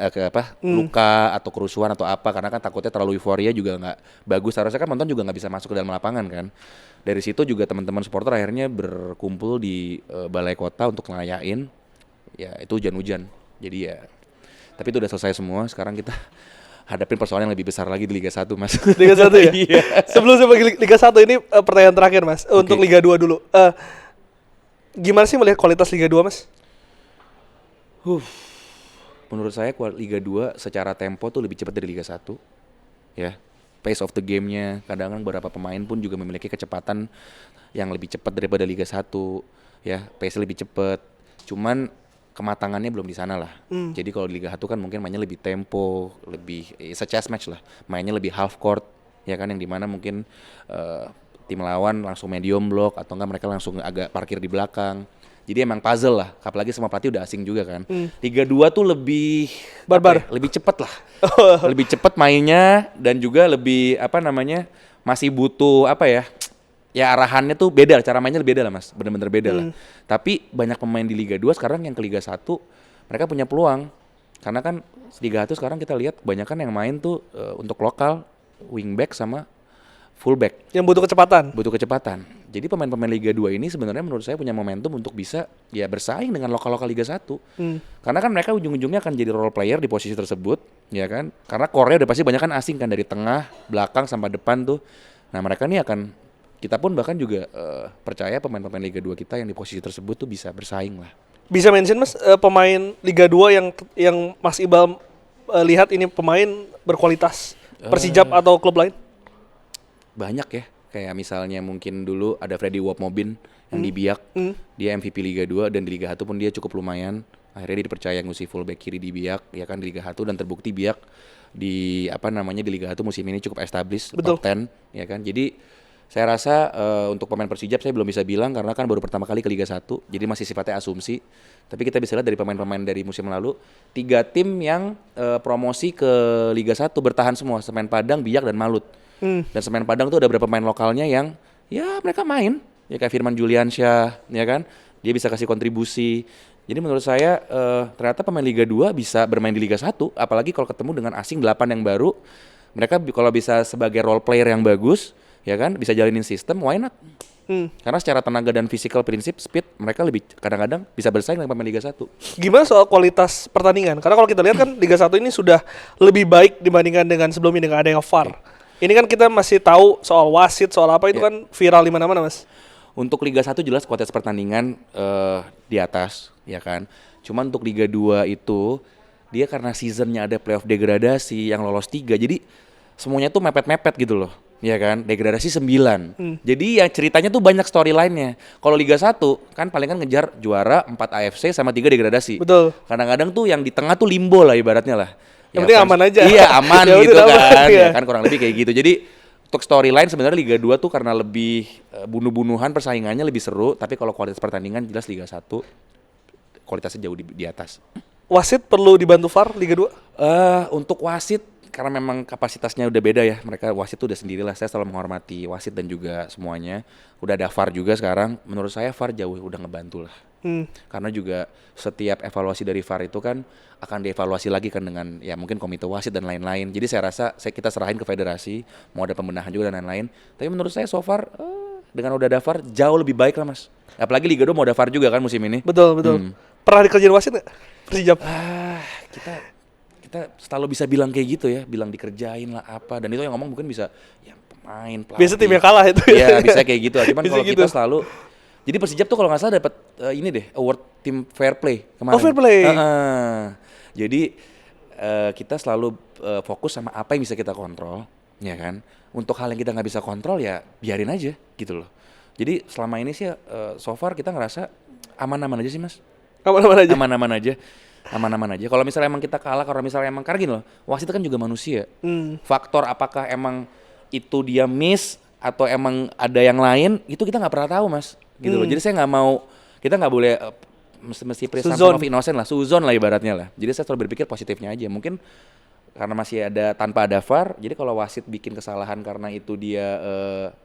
luka atau kerusuhan atau apa, karena kan takutnya terlalu euforia juga nggak bagus. Harusnya kan penonton juga nggak bisa masuk ke dalam lapangan kan. Dari situ juga teman-teman supporter akhirnya berkumpul di balai kota untuk ngelayain. Ya itu hujan-hujan. Jadi ya tapi itu udah selesai semua. Sekarang kita hadapin persoalan yang lebih besar lagi di Liga 1 Mas. Liga 1 ya? Iya. Sebelum saya pergi Liga 1 ini pertanyaan terakhir Mas, untuk Liga 2 dulu. Gimana sih melihat kualitas Liga 2 Mas? Menurut saya Liga 2 secara tempo tuh lebih cepat dari Liga 1. Ya. Pace of the game-nya, kadang-kadang beberapa pemain pun juga memiliki kecepatan yang lebih cepat daripada Liga 1. Ya, pace lebih cepat. Cuman kematangannya belum di sana lah. Jadi kalau di Liga 1 kan mungkin mainnya lebih tempo, lebih chess match lah. Mainnya lebih half court, ya kan, yang dimana mungkin tim lawan langsung medium block atau enggak mereka langsung agak parkir di belakang. Jadi emang puzzle lah, apalagi semua pelatih udah asing juga kan. Liga 2 tuh lebih barbar, lebih cepat lah. Lebih cepat mainnya dan juga lebih apa namanya? Masih butuh apa ya? Ya arahannya tuh beda, cara mainnya beda lah Mas, bener-bener beda lah. Tapi banyak pemain di Liga 2 sekarang yang ke Liga 1 mereka punya peluang. Karena kan Liga 1 sekarang kita lihat kebanyakan yang main tuh untuk lokal, wingback sama fullback. Yang butuh kecepatan. Butuh kecepatan. Jadi pemain-pemain Liga 2 ini sebenarnya menurut saya punya momentum untuk bisa ya bersaing dengan lokal-lokal Liga 1. Karena kan mereka ujung-ujungnya akan jadi role player di posisi tersebut, ya kan? Karena core udah pasti banyak kan asing kan, dari tengah, belakang sampai depan tuh. Nah, mereka nih akan, kita pun bahkan juga percaya pemain-pemain Liga 2 kita yang di posisi tersebut tuh bisa bersaing lah. Bisa mention Mas pemain Liga 2 yang Mas Iqbal lihat ini pemain berkualitas Persijap atau klub lain? Banyak ya, kayak misalnya mungkin dulu ada Freddy Wapmobin yang di Biak, dia MVP Liga 2 dan di Liga 1 pun dia cukup lumayan. Akhirnya dia dipercaya ngisi fullback kiri di Biak, ya kan, di Liga 1, dan terbukti Biak di apa namanya di Liga 1 musim ini cukup established, top 10, ya kan. Jadi saya rasa untuk pemain Persijap saya belum bisa bilang karena kan baru pertama kali ke Liga 1, jadi masih sifatnya asumsi. Tapi kita bisa lihat dari pemain-pemain dari musim lalu, 3 tim yang promosi ke Liga 1 bertahan semua, Semen Padang, Biak, dan Malut. Dan Semen Padang tuh ada beberapa pemain lokalnya yang ya mereka main, ya kayak Firman Juliansyah, ya kan, dia bisa kasih kontribusi. Jadi menurut saya ternyata pemain Liga 2 bisa bermain di Liga 1, apalagi kalau ketemu dengan asing 8 yang baru. Mereka kalau bisa sebagai role player yang bagus, ya kan, bisa jalanin sistem, why not? Karena secara tenaga dan physical prinsip, speed, mereka lebih kadang-kadang bisa bersaing dengan pemain Liga 1. Gimana soal kualitas pertandingan? Karena kalau kita lihat kan Liga 1 ini sudah lebih baik dibandingkan dengan sebelumnya dengan adanya VAR. Ini kan kita masih tahu soal wasit, soal apa itu kan viral di mana-mana Mas. Untuk Liga 1 jelas kualitas pertandingan di atas, ya kan. Cuman untuk Liga 2 itu dia karena seasonnya ada playoff degradasi yang lolos 3, jadi semuanya tuh mepet-mepet gitu loh. Ya kan, degradasi 9. Jadi ya ceritanya tuh banyak storyline-nya. Kalau Liga 1 kan paling kan ngejar juara 4 AFC sama 3 degradasi. Betul. Kadang-kadang tuh yang di tengah tuh limbo lah ibaratnya lah. Yang penting aman aja. Iya, aman gitu kan. Aman, ya kan kurang lebih kayak gitu. Jadi untuk storyline sebenarnya Liga 2 tuh karena lebih bunuh-bunuhan, persaingannya lebih seru, tapi kalau kualitas pertandingan jelas Liga 1 kualitasnya jauh di atas. Wasit perlu dibantu VAR Liga 2? Untuk wasit karena memang kapasitasnya udah beda ya. Mereka wasit tuh udah sendirilah. Saya selalu menghormati wasit dan juga semuanya. Udah ada VAR juga sekarang. Menurut saya VAR jauh udah ngebantu lah. Karena juga setiap evaluasi dari VAR itu kan akan dievaluasi lagi kan dengan ya mungkin komite wasit dan lain-lain. Jadi saya rasa kita serahin ke federasi, mau ada pembenahan juga dan lain-lain. Tapi menurut saya so far dengan udah ada VAR jauh lebih baik lah Mas. Apalagi Liga 2 mau ada VAR juga kan musim ini. Betul. Pernah dikerjain wasit nggak? Persijap? Kita selalu bisa bilang kayak gitu ya, bilang dikerjain lah apa, dan itu yang ngomong mungkin bisa ya pemain, pelatih. Biasa tim yang kalah itu. Iya bisa kayak gitu. Cuman kalau gitu. kita selalu, jadi Persijap tuh kalau nggak salah dapat ini deh award tim fair play kemarin. Oh fair play. Jadi kita selalu fokus sama apa yang bisa kita kontrol, ya kan. Untuk hal yang kita nggak bisa kontrol ya biarin aja gitu loh. Jadi selama ini sih so far kita ngerasa aman-aman aja sih Mas. Aman-aman aja. Aman-aman aja. Aman-aman aja. Kalau misalnya emang kita kalah, kalau misalnya emang karena gini loh, wasit kan juga manusia. Faktor apakah emang itu dia miss atau emang ada yang lain, itu kita nggak pernah tahu mas. Gitu loh. Jadi saya nggak mau, kita nggak boleh mesti presumption of innocent lah, suzon lah ibaratnya lah. Jadi saya selalu berpikir positifnya aja. Mungkin karena masih ada tanpa ada VAR, jadi kalau wasit bikin kesalahan karena itu dia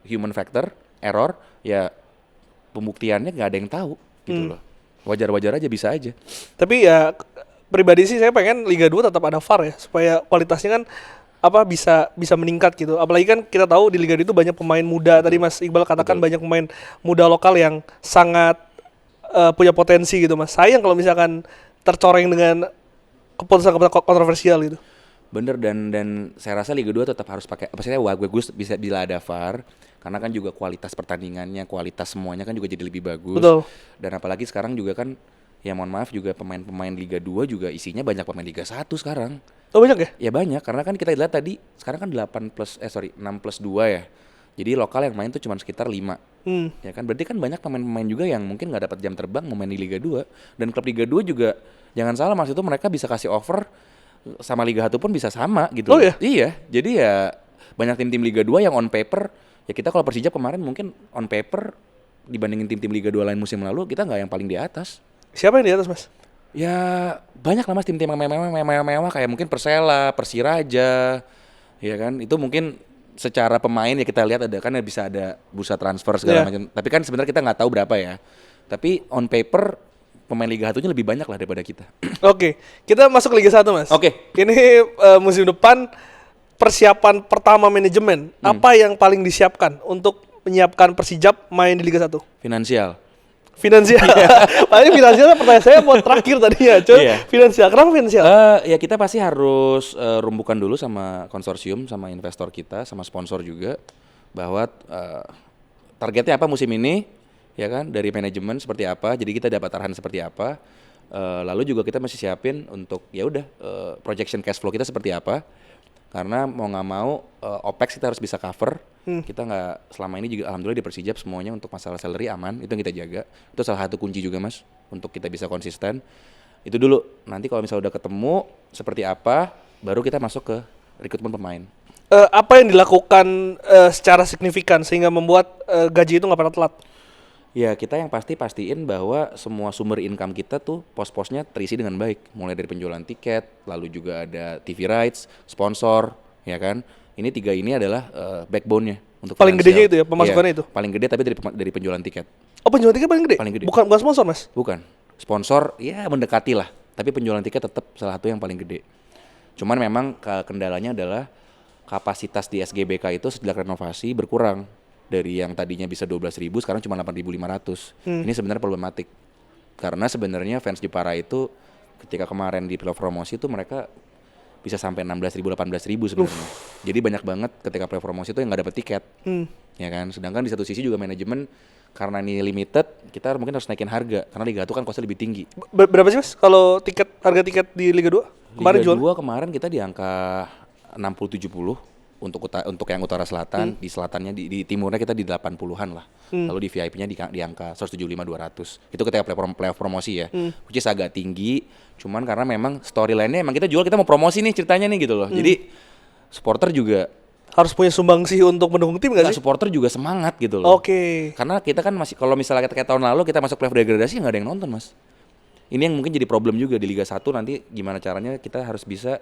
human factor, error, ya pembuktiannya nggak ada yang tahu gitu loh. Wajar-wajar aja, bisa aja. Tapi ya pribadi sih saya pengen Liga 2 tetap ada VAR ya supaya kualitasnya kan bisa meningkat gitu. Apalagi kan kita tahu di Liga 2 itu banyak pemain muda. Tadi Mas Iqbal katakan banyak pemain muda lokal yang sangat punya potensi gitu Mas. Sayang kalau misalkan tercoreng dengan keputusan kontroversial gitu. Bener, dan saya rasa Liga 2 tetap harus pakai, maksudnya bagus bisa bila ada VAR, karena kan juga kualitas pertandingannya, kualitas semuanya kan juga jadi lebih bagus. Betul. Dan apalagi sekarang juga kan, ya mohon maaf juga pemain-pemain Liga 2 juga isinya banyak pemain Liga 1 sekarang. Oh banyak ya? Ya banyak, karena kan kita lihat tadi sekarang kan 6+2 ya. Jadi lokal yang main tuh cuma sekitar 5. Ya kan, berarti kan banyak pemain-pemain juga yang mungkin nggak dapat jam terbang mau main di Liga 2. Dan klub Liga 2 juga jangan salah Mas, itu mereka bisa kasih offer sama Liga 1 pun bisa sama gitu. Oh ya? Iya, jadi ya banyak tim-tim Liga 2 yang on paper, ya kita kalau Persijap kemarin mungkin on paper dibandingin tim-tim Liga 2 lain musim lalu, kita nggak yang paling di atas. Siapa yang di atas Mas? Ya banyak lah Mas, tim-tim yang mewah-mewah kayak mungkin Persela, Persiraja, ya kan, itu mungkin secara pemain ya kita lihat ada kan bisa ada bursa transfer segala macam. Tapi kan sebenarnya kita nggak tahu berapa ya. Tapi on paper pemain Liga 1-nya lebih banyak lah daripada kita. Oke, kita masuk ke Liga 1 Mas. Oke. Ini musim depan persiapan pertama manajemen. Apa yang paling disiapkan untuk menyiapkan Persijap main di Liga 1? Finansial. Paling finansial pertanyaan saya buat terakhir tadi ya. Finansial, kenapa finansial? Ya kita pasti harus rumbukan dulu sama konsorsium, sama investor kita, sama sponsor juga, bahwa targetnya apa musim ini, ya kan, dari manajemen seperti apa, jadi kita dapat arahan seperti apa. Lalu juga kita masih siapin untuk ya udah projection cash flow kita seperti apa, karena mau nggak mau OPEX kita harus bisa cover. Kita nggak, selama ini juga alhamdulillah di Persijap semuanya untuk masalah salary aman, itu yang kita jaga. Itu salah satu kunci juga Mas untuk kita bisa konsisten. Itu dulu, nanti kalau misalnya udah ketemu seperti apa, baru kita masuk ke rekrutmen pemain. Apa yang dilakukan secara signifikan sehingga membuat gaji itu nggak pernah telat? Ya kita yang pastiin bahwa semua sumber income kita tuh pos-posnya terisi dengan baik. Mulai dari penjualan tiket, lalu juga ada TV rights, sponsor, ya kan. Ini 3 ini adalah backbone-nya untuk paling finansial. Gedenya itu ya, pemasukannya itu? Paling gede tapi dari penjualan tiket. Oh penjualan tiket paling gede? Paling gede. Bukan sponsor Mas? Bukan. Sponsor ya mendekati lah. Tapi penjualan tiket tetap salah satu yang paling gede. Cuman memang kendalanya adalah kapasitas di SGBK itu sejak renovasi berkurang. Dari yang tadinya bisa 12.000 sekarang cuma 8.500. Ini sebenarnya problematik. Karena sebenarnya fans Jepara itu ketika kemarin di playoff promosi itu mereka bisa sampai 16.000, 18.000 sebenarnya. Jadi banyak banget ketika playoff promosi itu yang nggak dapet tiket. Ya kan. Sedangkan di satu sisi juga manajemen karena ini limited, kita mungkin harus naikin harga karena Liga 1 kan kosnya lebih tinggi. Berapa sih Mas kalau harga tiket di Liga 2? Kemarin Liga jual? 2 kemarin kita di angka 60-70 untuk yang utara selatan, di selatannya di timurnya kita di 80-an lah. Lalu di VIP-nya di angka 175-200. Itu ketika playoff promosi ya. Which is agak tinggi, cuman karena memang storyline-nya emang kita jual, kita mau promosi nih ceritanya nih gitu loh. Jadi supporter juga harus punya sumbangsi untuk mendukung tim nggak sih? Supporter juga semangat gitu loh. Oke. Karena kita kan masih, kalau misalnya kayak tahun lalu kita masuk playoff degradasi nggak ada yang nonton Mas. Ini yang mungkin jadi problem juga di Liga 1 nanti gimana caranya kita harus bisa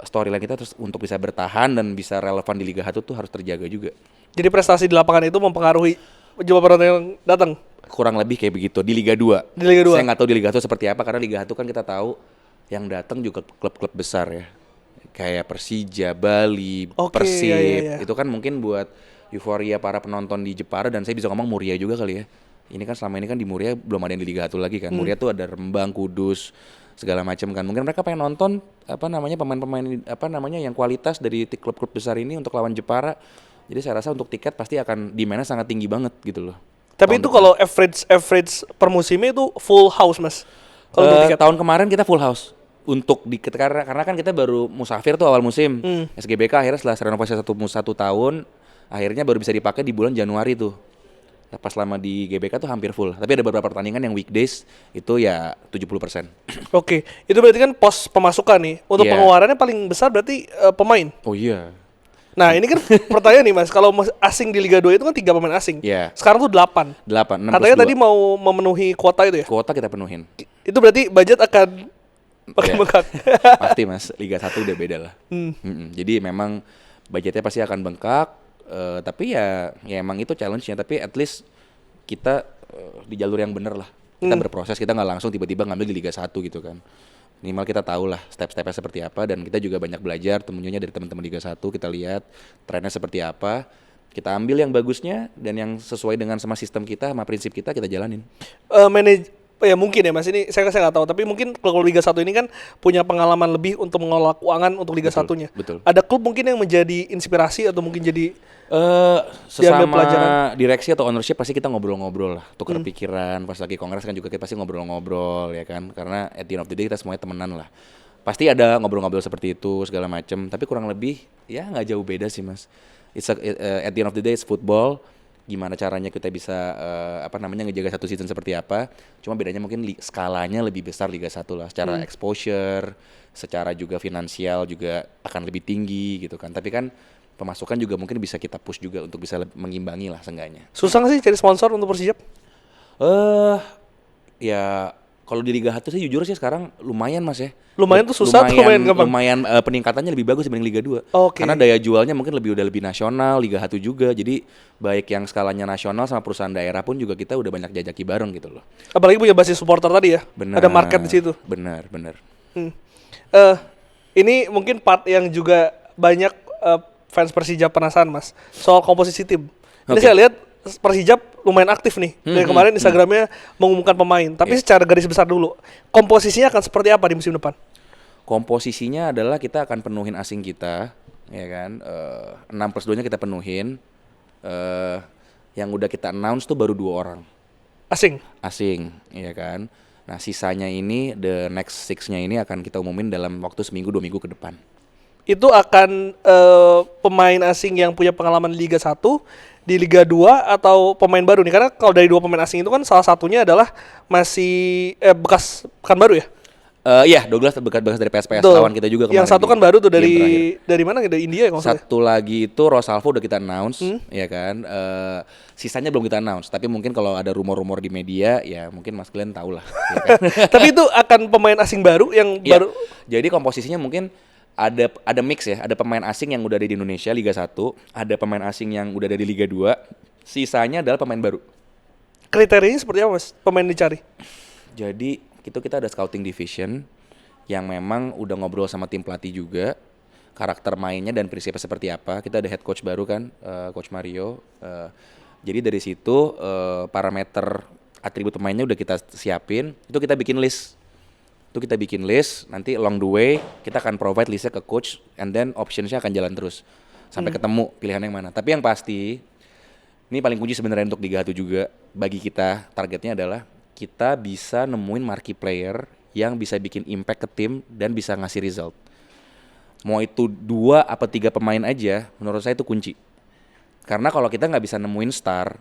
storyline kita terus untuk bisa bertahan dan bisa relevan di Liga 1 tuh harus terjaga juga. Jadi prestasi di lapangan itu mempengaruhi jumlah penonton yang datang? Kurang lebih kayak begitu di Liga 2. Di Liga 2? Saya nggak tahu di Liga 1 seperti apa karena Liga 1 kan kita tahu yang datang juga klub-klub besar ya. Kayak Persija, Bali, Persib. Iya. Itu kan mungkin buat euforia para penonton di Jepara, dan saya bisa ngomong Muria juga kali ya. Ini kan selama ini kan di Muria belum ada yang di Liga 1 lagi kan. Muria tuh ada Rembang, Kudus, segala macam kan. Mungkin mereka pengen nonton pemain-pemain yang kualitas dari klub-klub besar ini untuk lawan Jepara. Jadi saya rasa untuk tiket pasti akan demand-nya sangat tinggi banget gitu loh. Tapi itu kalau average per musimnya itu full house Mas. Kalau untuk tiket tahun kemarin kita full house. Karena kan kita baru musafir tuh awal musim. SGBK akhirnya setelah renovasi satu tahun akhirnya baru bisa dipakai di bulan Januari tuh. Pas selama di GBK tuh hampir full. Tapi ada beberapa pertandingan yang weekdays itu ya 70%. Oke, itu berarti kan pos pemasukan nih. Untuk Iya. pengeluarannya paling besar berarti pemain. Oh iya. Nah, ini kan pertanyaan nih Mas, kalau asing di Liga 2 itu kan 3 pemain asing. Iya. Sekarang tuh 8. 8, 6 Katanya plus tadi 2. mau memenuhi kuota itu ya? Kuota kita penuhin. Itu berarti budget akan makin Iya. bengkak. Pasti Mas, Liga 1 udah beda lah. Jadi memang budgetnya pasti akan bengkak, tapi ya emang itu challenge-nya. Tapi at least kita di jalur yang bener lah. Kita berproses, kita nggak langsung tiba-tiba ngambil di Liga 1 gitu kan. Minimal kita tahu lah step-stepnya seperti apa, dan kita juga banyak belajar tentunya dari teman-teman Liga 1, kita lihat trennya seperti apa. Kita ambil yang bagusnya dan yang sesuai dengan sama sistem kita, sama prinsip kita jalanin. Ya mungkin ya Mas, ini saya nggak tahu, tapi mungkin kalau Liga 1 ini kan punya pengalaman lebih untuk mengelola keuangan untuk Liga 1-nya. Betul. Ada klub mungkin yang menjadi inspirasi atau mungkin jadi Sesama pelajaran. direksi atau ownership pasti kita ngobrol-ngobrol lah, tukar pikiran. Pas lagi kongres kan juga kita pasti ngobrol-ngobrol ya kan, karena at the end of the day kita semuanya temenan lah. Pasti ada ngobrol-ngobrol seperti itu segala macem, tapi kurang lebih ya nggak jauh beda sih Mas. At the end of the day it's football. Gimana caranya kita bisa ngejaga satu season seperti apa. Cuma bedanya mungkin skalanya lebih besar Liga 1 lah, secara exposure, secara juga finansial juga akan lebih tinggi gitu kan. Tapi kan pemasukan juga mungkin bisa kita push juga untuk bisa mengimbangi lah seenggaknya. susah nggak sih cari sponsor untuk Persijap? Ya kalau di Liga 1 sih jujur sih sekarang lumayan Mas ya. Lumayan tuh susah atau lumayan gampang? Lumayan peningkatannya lebih bagus dibanding Liga 2. Oke. Karena daya jualnya mungkin udah lebih nasional, Liga 1 juga. Jadi baik yang skalanya nasional sama perusahaan daerah pun juga kita udah banyak jajaki bareng gitu loh. Apalagi punya basis supporter tadi ya. Benar. Ada market di situ. Benar. Ini mungkin part yang juga banyak fans Persijap penasaran Mas, soal komposisi tim. Ini Oke. saya lihat Persijap lumayan aktif nih. Dari kemarin Instagramnya mengumumkan pemain. Tapi secara garis besar dulu, komposisinya akan seperti apa di musim depan? Komposisinya adalah kita akan penuhin asing kita, ya kan. 6+2-nya kita penuhin. Yang udah kita announce tuh baru 2 orang. Asing. Ya kan. Nah sisanya ini, the next 6-nya ini akan kita umumin dalam waktu seminggu 2 minggu ke depan. Itu akan pemain asing yang punya pengalaman Liga 1 di Liga 2 atau pemain baru nih? Karena kalau dari 2 pemain asing itu kan salah satunya adalah masih bekas Pekanbaru ya? Iya, Douglas bekas dari PSPS, Betul. lawan kita juga kemarin. Yang satu kan di baru tuh game terakhir. dari mana? Dari India ya kalau nggak salah. Satu lagi itu Rosalvo udah kita announce, ya kan. Sisanya belum kita announce, tapi mungkin kalau ada rumor-rumor di media, ya mungkin Mas Glenn tahu lah. Ya kan? Tapi itu akan pemain asing baru yang Iya. baru. Jadi komposisinya mungkin ada mix ya, ada pemain asing yang udah ada di Indonesia Liga 1, ada pemain asing yang udah ada di Liga 2, sisanya adalah pemain baru. Kriterianya seperti apa Mas? Pemain dicari. Jadi kita ada scouting division yang memang udah ngobrol sama tim pelatih juga, karakter mainnya dan prinsipnya seperti apa. Kita ada head coach baru kan, Coach Mario. Jadi dari situ parameter atribut pemainnya udah kita siapin, itu kita bikin list. Nanti along the way kita akan provide listnya ke coach, and then optionsnya akan jalan terus sampai ketemu pilihan yang mana. Tapi yang pasti, ini paling kunci sebenarnya untuk Liga 1 juga bagi kita, targetnya adalah kita bisa nemuin marquee player yang bisa bikin impact ke tim dan bisa ngasih result. Mau itu 2 apa 3 pemain aja, menurut saya itu kunci. Karena kalau kita nggak bisa nemuin star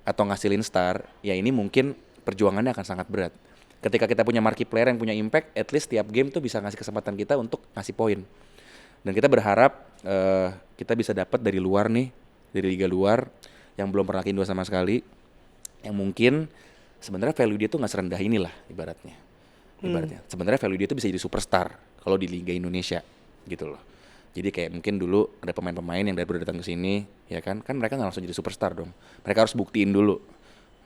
atau ngasilin star, ya ini mungkin perjuangannya akan sangat berat. Ketika kita punya marquee player yang punya impact, at least tiap game tuh bisa ngasih kesempatan kita untuk ngasih poin. Dan kita berharap kita bisa dapat dari luar nih, dari liga luar yang belum pernah ke Indo sama sekali, yang mungkin sebenarnya value dia tuh nggak serendah inilah ibaratnya. Sebenarnya value dia tuh bisa jadi superstar kalau di Liga Indonesia gitu loh. Jadi kayak mungkin dulu ada pemain-pemain yang baru datang ke sini, ya kan mereka nggak langsung jadi superstar dong. Mereka harus buktiin dulu.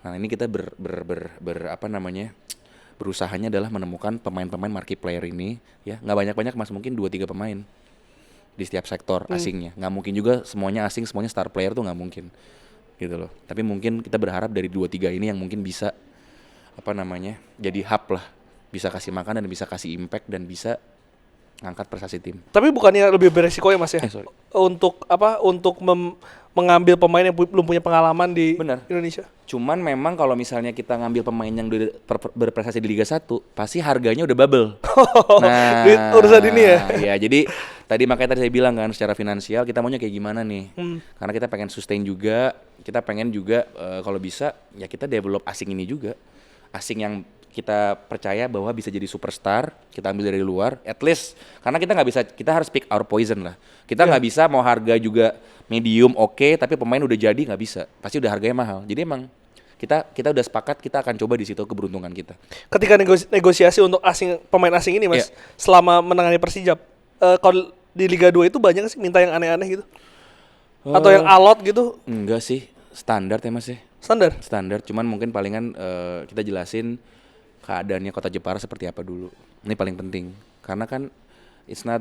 Nah ini kita berusahanya adalah menemukan pemain-pemain marquee player ini, ya nggak banyak-banyak Mas, mungkin 2-3 pemain di setiap sektor asingnya. Nggak mungkin juga semuanya asing, semuanya star player tuh nggak mungkin gitu loh. Tapi mungkin kita berharap dari 2-3 ini yang mungkin bisa jadi hub lah, bisa kasih makan dan bisa kasih impact dan bisa ngangkat prestasi tim. Tapi bukannya lebih beresiko ya Mas ya? Sorry. Untuk mengambil pemain yang belum punya pengalaman di Benar. Indonesia. Cuman memang kalau misalnya kita ngambil pemain yang berprestasi di Liga 1, pasti harganya udah bubble. Di urusan ini ya? Ya, jadi Tadi makanya saya bilang kan secara finansial kita maunya kayak gimana nih. Karena kita pengen sustain juga, kita pengen juga kalau bisa ya kita develop asing ini juga. Asing yang kita percaya bahwa bisa jadi superstar, kita ambil dari luar, at least karena kita nggak bisa, kita harus pick our poison lah. Kita nggak bisa mau harga juga medium oke, tapi pemain udah jadi nggak bisa, pasti udah harganya mahal. Jadi emang kita udah sepakat kita akan coba di situ keberuntungan kita. Ketika negosiasi untuk pemain asing ini Mas, selama menangani Persijap, kalau di Liga 2 itu banyak sih minta yang aneh-aneh gitu? Atau yang alot gitu? Enggak sih, standar ya Mas ya. Standar, cuman mungkin palingan kita jelasin keadaannya Kota Jepara seperti apa dulu. Ini paling penting. Karena kan it's not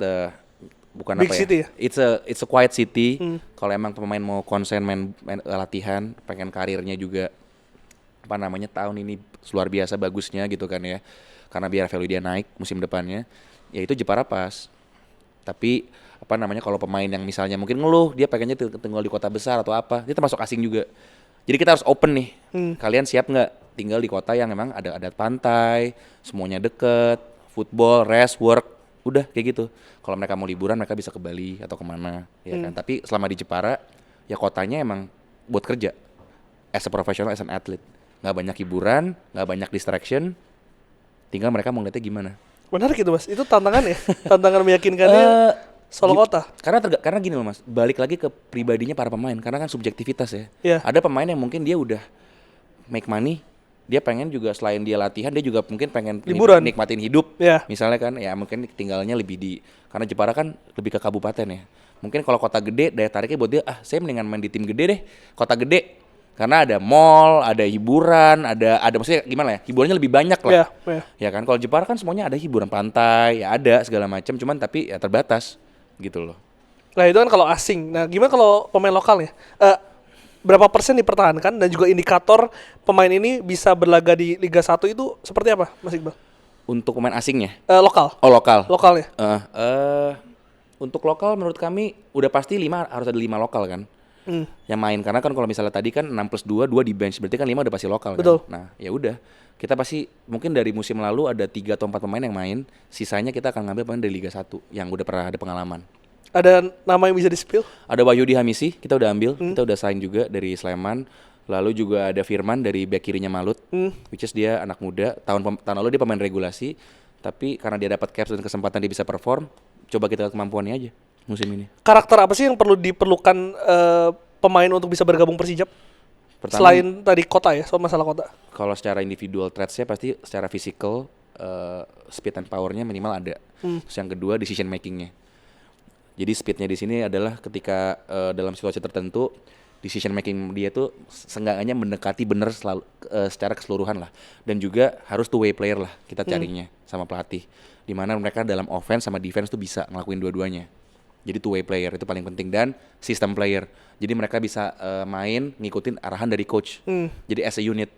bukan big apa city ya. It's a quiet city. Kalau emang pemain mau konsen main latihan, pengen karirnya juga tahun ini luar biasa bagusnya gitu kan ya. Karena biar value dia naik musim depannya, ya itu Jepara pas. Tapi kalau pemain yang misalnya mungkin ngeluh dia pengennya tinggal di kota besar atau apa, dia termasuk asing juga. Jadi kita harus open nih. Kalian siap nggak tinggal di kota yang memang ada pantai, semuanya deket, football, rest, work, udah kayak gitu. Kalau mereka mau liburan mereka bisa ke Bali atau kemana, ya kan. Tapi selama di Jepara, ya kotanya emang buat kerja. As a professional, as an athlete, nggak banyak hiburan, nggak banyak distraction. Tinggal mereka mau ngeliatnya gimana. Benar gitu Mas, itu tantangan ya, tantangan meyakinkannya. Solo kota. Karena gini loh Mas, balik lagi ke pribadinya para pemain, karena kan subjektivitas ya. Yeah. Ada pemain yang mungkin dia udah make money, dia pengen juga selain dia latihan, dia juga mungkin pengen liburan, nikmatin hidup. Yeah. Misalnya kan, ya mungkin tinggalnya lebih karena Jepara kan lebih ke kabupaten ya. Mungkin kalau kota gede, daya tariknya buat dia, saya mendingan main di tim gede deh, kota gede. Karena ada mall, ada hiburan, ada maksudnya gimana ya, hiburannya lebih banyak lah. Yeah. Ya kan, kalau Jepara kan semuanya ada hiburan pantai, ya ada segala macam, cuman tapi ya terbatas gitu loh. Nah itu kan kalau asing. Nah gimana kalau pemain lokalnya? Berapa persen dipertahankan dan juga indikator pemain ini bisa berlaga di Liga 1 itu seperti apa Mas Iqbal? Untuk pemain asingnya? Lokal. Oh lokal. Lokalnya? Untuk lokal menurut kami udah pasti harus ada 5 lokal kan. Yang main, karena kan kalau misalnya tadi kan 6+2 2 di bench, berarti kan 5 udah pasti lokal. Betul. Kan. Nah ya udah, kita pasti mungkin dari musim lalu ada 3 atau 4 pemain yang main, sisanya kita akan ngambil pemain dari Liga 1 yang udah pernah ada pengalaman. Ada nama yang bisa di-spill? Ada Wahyudi Hamisi, kita udah ambil, kita udah sign juga dari Sleman. Lalu juga ada Firman dari back kirinya Malut, which is dia anak muda, tahun lalu dia pemain regulasi, tapi karena dia dapat caps dan kesempatan dia bisa perform, coba kita lihat kemampuannya aja musim ini. Karakter apa sih yang perlu diperlukan pemain untuk bisa bergabung Persijap? Pertama, selain tadi kota ya, soal masalah kota. Kalau secara individual traits-nya pasti secara physical, speed and power-nya minimal ada. Terus yang kedua decision making-nya. Jadi speednya di sini adalah ketika dalam situasi tertentu decision making dia tuh seenggaknya mendekati benar selalu secara keseluruhan lah. Dan juga harus two way player lah kita carinya sama pelatih. Dimana mereka dalam offense sama defense tuh bisa ngelakuin dua-duanya. Jadi two way player itu paling penting, dan system player. Jadi mereka bisa main ngikutin arahan dari coach. Jadi as a unit.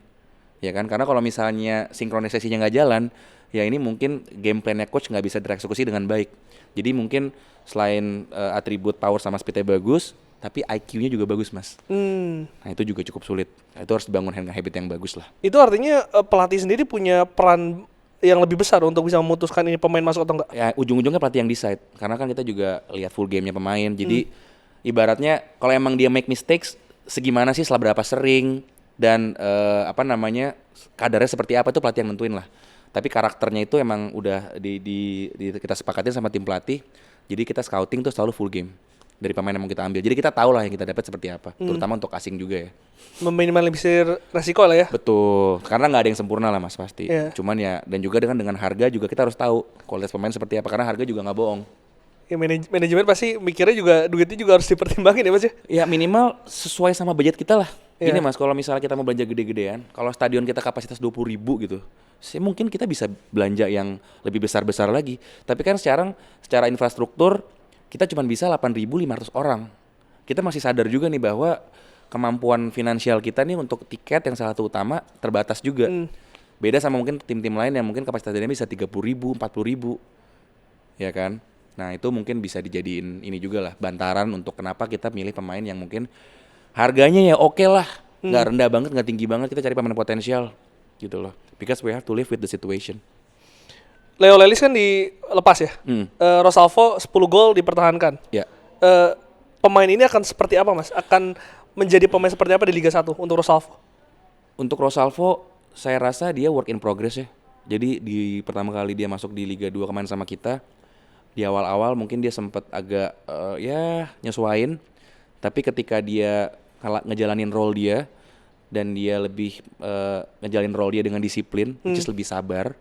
Ya kan? Karena kalau misalnya sinkronisasinya nggak jalan, ya ini mungkin game plan-nya coach nggak bisa dieksekusi dengan baik. Jadi mungkin selain atribut power sama speed-nya bagus, tapi IQ-nya juga bagus Mas. Nah itu juga cukup sulit. Nah, itu harus dibangun habit yang bagus lah. Itu artinya pelatih sendiri punya peran yang lebih besar untuk bisa memutuskan ini pemain masuk atau enggak? Ya ujung-ujungnya pelatih yang decide. Karena kan kita juga lihat full game-nya pemain. Jadi ibaratnya kalau emang dia make mistakes, segimana sih, setelah berapa sering, dan kadarnya seperti apa itu pelatih yang nentuin lah. Tapi karakternya itu emang udah kita sepakatin sama tim pelatih. Jadi kita scouting tuh selalu full game dari pemain yang mau kita ambil. Jadi kita tahu lah yang kita dapat seperti apa, terutama untuk asing juga ya. Meminimalisir resiko lah ya. Betul, karena nggak ada yang sempurna lah Mas pasti. Cuman ya, dan juga dengan harga juga kita harus tahu kualitas pemain seperti apa, karena harga juga nggak bohong. Ya manajemen pasti mikirnya juga duitnya juga harus dipertimbangin ya Mas ya. Ya minimal sesuai sama budget kita lah. Ini Mas, kalau misalnya kita mau belanja gede-gedean, kalau stadion kita kapasitas 20.000 gitu, mungkin kita bisa belanja yang lebih besar-besar lagi. Tapi kan secara infrastruktur kita cuma bisa 8.500 orang. Kita masih sadar juga nih bahwa kemampuan finansial kita nih untuk tiket yang salah satu utama terbatas juga. Beda sama mungkin tim-tim lain yang mungkin kapasitasnya bisa 30.000, 40.000. Ya kan? Nah, itu mungkin bisa dijadiin ini juga lah, bantaran untuk kenapa kita milih pemain yang mungkin harganya ya oke lah. Nggak rendah banget, nggak tinggi banget, kita cari pemain potensial gitu loh. Because we have to live with the situation. Leo Lelis kan dilepas ya. Rosalvo 10 gol dipertahankan. Ya. Pemain ini akan seperti apa, Mas? Akan menjadi pemain seperti apa di Liga 1 untuk Rosalvo? Untuk Rosalvo, saya rasa dia work in progress ya. Jadi di pertama kali dia masuk di Liga 2 kemarin sama kita, di awal-awal mungkin dia sempat agak nyesuain. Tapi ketika dia ngejalanin role dia, dan dia lebih ngejalanin role dia dengan disiplin, which is lebih sabar,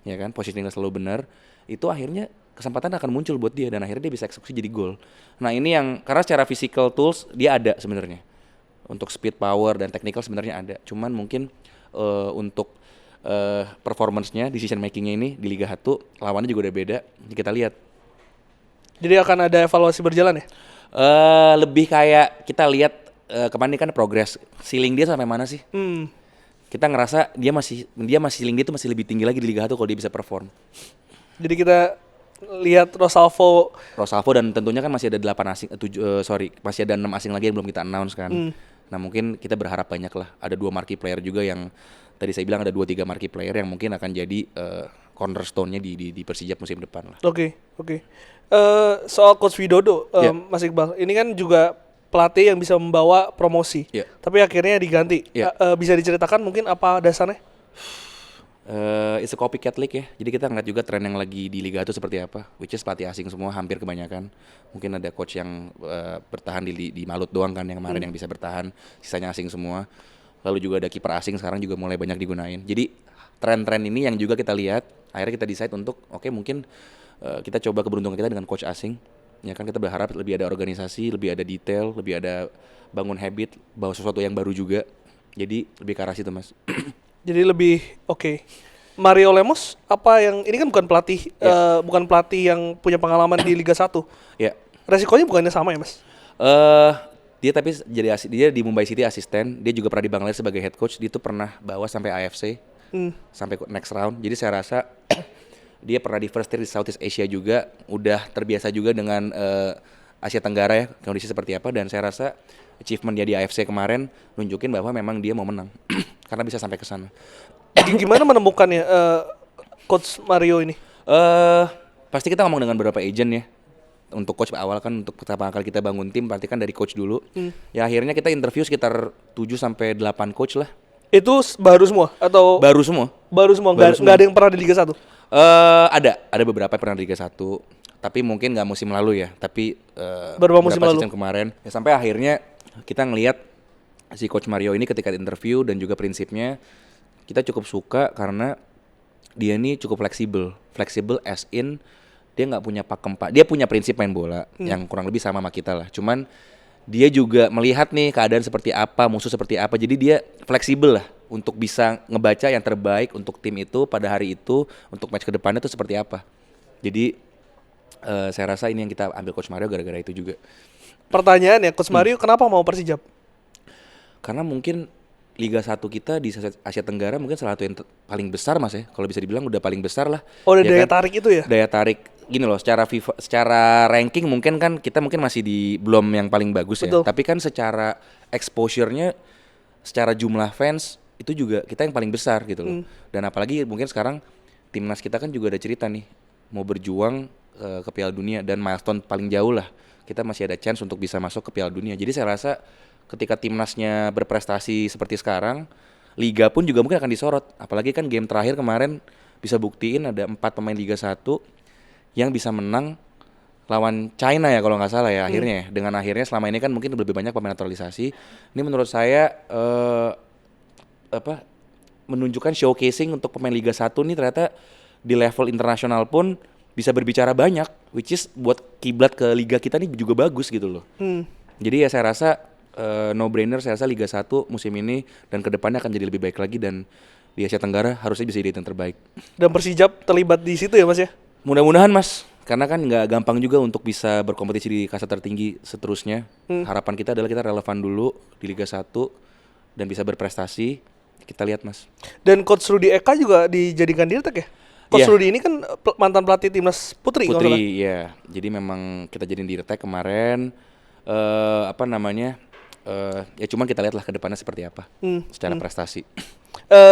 ya kan, positioningnya selalu benar, itu akhirnya kesempatan akan muncul buat dia dan akhirnya dia bisa eksekusi jadi gol. Nah ini yang karena secara physical tools dia ada sebenarnya, untuk speed, power dan technical sebenarnya ada. Cuman mungkin untuk performance-nya, decision making-nya ini di Liga 1 lawannya juga udah beda. Kita lihat. Jadi akan ada evaluasi berjalan ya? Lebih kayak kita lihat kemarin ini kan progress ceiling dia sampai mana sih? Kita ngerasa dia masih ceiling dia tuh masih lebih tinggi lagi di Liga 1 kalau dia bisa perform. Jadi kita lihat Rosalvo dan tentunya kan masih ada 8 asing masih ada 6 asing lagi yang belum kita announce kan. Nah, mungkin kita berharap banyak lah. Ada 2 marquee player juga yang tadi saya bilang ada 2-3 marquee player yang mungkin akan jadi cornerstone-nya di Persijap musim depan lah. Oke. Soal Coach Widodo, Mas Iqbal, ini kan juga pelatih yang bisa membawa promosi, tapi akhirnya diganti. Bisa diceritakan mungkin apa dasarnya? It's a copycat league ya. Jadi kita ngeliat juga tren yang lagi di Liga 1 seperti apa, which is pelatih asing semua hampir kebanyakan. Mungkin ada coach yang bertahan di Malut doang kan yang kemarin yang bisa bertahan, sisanya asing semua. Lalu juga ada kiper asing sekarang juga mulai banyak digunain. Jadi tren-tren ini yang juga kita lihat, akhirnya kita decide untuk mungkin kita coba keberuntungan kita dengan coach asing. Ya kan kita berharap lebih ada organisasi, lebih ada detail, lebih ada bangun habit, bawa sesuatu yang baru juga. Jadi lebih ke arah situ, Mas. Jadi lebih oke. Mario Lemos apa yang ini kan bukan pelatih yang punya pengalaman di Liga 1. Ya. Resikonya bukannya sama ya, Mas? Dia tapi dia di Mumbai City asisten, dia juga pernah di Bangladesh sebagai head coach, dia tuh pernah bawa sampai AFC. Sampai next round. Jadi saya rasa dia pernah di first tier di Southeast Asia juga, udah terbiasa juga dengan Asia Tenggara ya, kondisi seperti apa, dan saya rasa achievement dia di AFC kemarin nunjukin bahwa memang dia mau menang karena bisa sampai ke sana. Gimana menemukannya Coach Mario ini? Pasti kita ngomong dengan beberapa agent ya. Untuk coach awal kan, untuk pertama kali kita bangun tim berarti kan dari coach dulu. Ya akhirnya kita interview sekitar 7-8 coach lah. Itu baru semua atau? Baru semua. Nggak ada yang pernah di Liga 1? Ada beberapa yang pernah di Liga 1, tapi mungkin nggak musim lalu ya, tapi beberapa musim lalu kemarin. Ya, sampai akhirnya kita ngelihat si Coach Mario ini ketika interview dan juga prinsipnya kita cukup suka karena dia ini cukup fleksibel as in dia nggak punya pakem pak, dia punya prinsip main bola yang kurang lebih sama kita lah. Cuman dia juga melihat nih keadaan seperti apa, musuh seperti apa, jadi dia fleksibel lah untuk bisa ngebaca yang terbaik untuk tim itu pada hari itu, untuk match kedepannya itu seperti apa. Jadi saya rasa ini yang kita ambil Coach Mario gara-gara itu juga. Pertanyaan ya, Coach Mario kenapa mau Persijap? Karena mungkin Liga 1 kita di Asia Tenggara mungkin salah satu yang paling besar, Mas ya. Kalau bisa dibilang udah paling besar lah. Oh, ada ya daya kan? tarik itu ya? Daya tarik gini loh, secara ranking mungkin kan kita mungkin masih belum yang paling bagus. Betul. Ya. Tapi kan secara exposure-nya, secara jumlah fans itu juga kita yang paling besar gitu loh. Dan apalagi mungkin sekarang timnas kita kan juga ada cerita nih mau berjuang ke Piala Dunia dan milestone paling jauh lah. Kita masih ada chance untuk bisa masuk ke Piala Dunia. Jadi saya rasa ketika timnasnya berprestasi seperti sekarang, liga pun juga mungkin akan disorot. Apalagi kan game terakhir kemarin bisa buktiin ada 4 pemain Liga 1 yang bisa menang lawan China ya kalau nggak salah ya akhirnya. Dengan akhirnya selama ini kan mungkin lebih banyak pemain naturalisasi. Ini menurut saya menunjukkan showcasing untuk pemain Liga 1 nih ternyata di level internasional pun bisa berbicara banyak, which is buat kiblat ke liga kita nih juga bagus gitu loh. Jadi ya saya rasa no brainer, saya rasa Liga 1 musim ini dan kedepannya akan jadi lebih baik lagi dan di Asia Tenggara harusnya bisa jadi yang terbaik. Dan Persijap terlibat di situ ya Mas ya? Mudah-mudahan Mas, karena kan nggak gampang juga untuk bisa berkompetisi di kasta tertinggi seterusnya. Harapan kita adalah kita relevan dulu di Liga 1 dan bisa berprestasi. Kita lihat Mas. Dan Coach Rudy Eka juga dijadikan dirtek ya? Coach Rudy ini kan mantan pelatih timnas Putri. Iya. Jadi memang kita jadiin dirtek kemarin. Ya cuman kita lihatlah ke depannya seperti apa secara prestasi.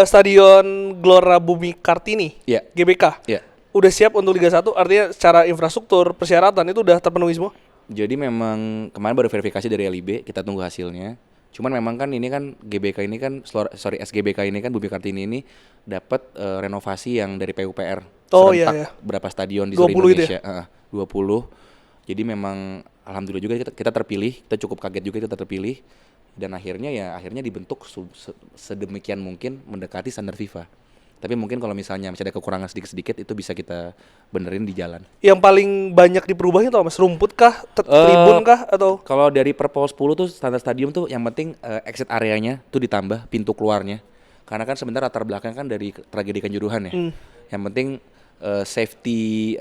Stadion Gelora Bumi Kartini, GBK. udah siap untuk Liga 1? Artinya secara infrastruktur, persyaratan itu udah terpenuhi semua? Jadi memang kemarin baru verifikasi dari LIB, kita tunggu hasilnya. Cuman memang kan ini kan GBK ini kan SGBK ini kan Bumi Kartini ini dapat renovasi yang dari PUPR Oh, serentak iya. berapa stadion di 20 seluruh itu ya? Indonesia. 20. Jadi memang alhamdulillah juga kita terpilih, kita cukup kaget juga kita terpilih dan akhirnya dibentuk sedemikian mungkin mendekati standar FIFA. Tapi mungkin kalau misalnya masih ada kekurangan sedikit-sedikit itu bisa kita benerin di jalan. Yang paling banyak diperubahin tau mas? Rumput kah? Tribun kah? Atau? Kalau dari Perpol 10 tuh standar stadium tuh yang penting exit areanya tuh ditambah pintu keluarnya. Karena kan sebentar latar belakang kan dari tragedi Kanjuruhan ya. Yang penting safety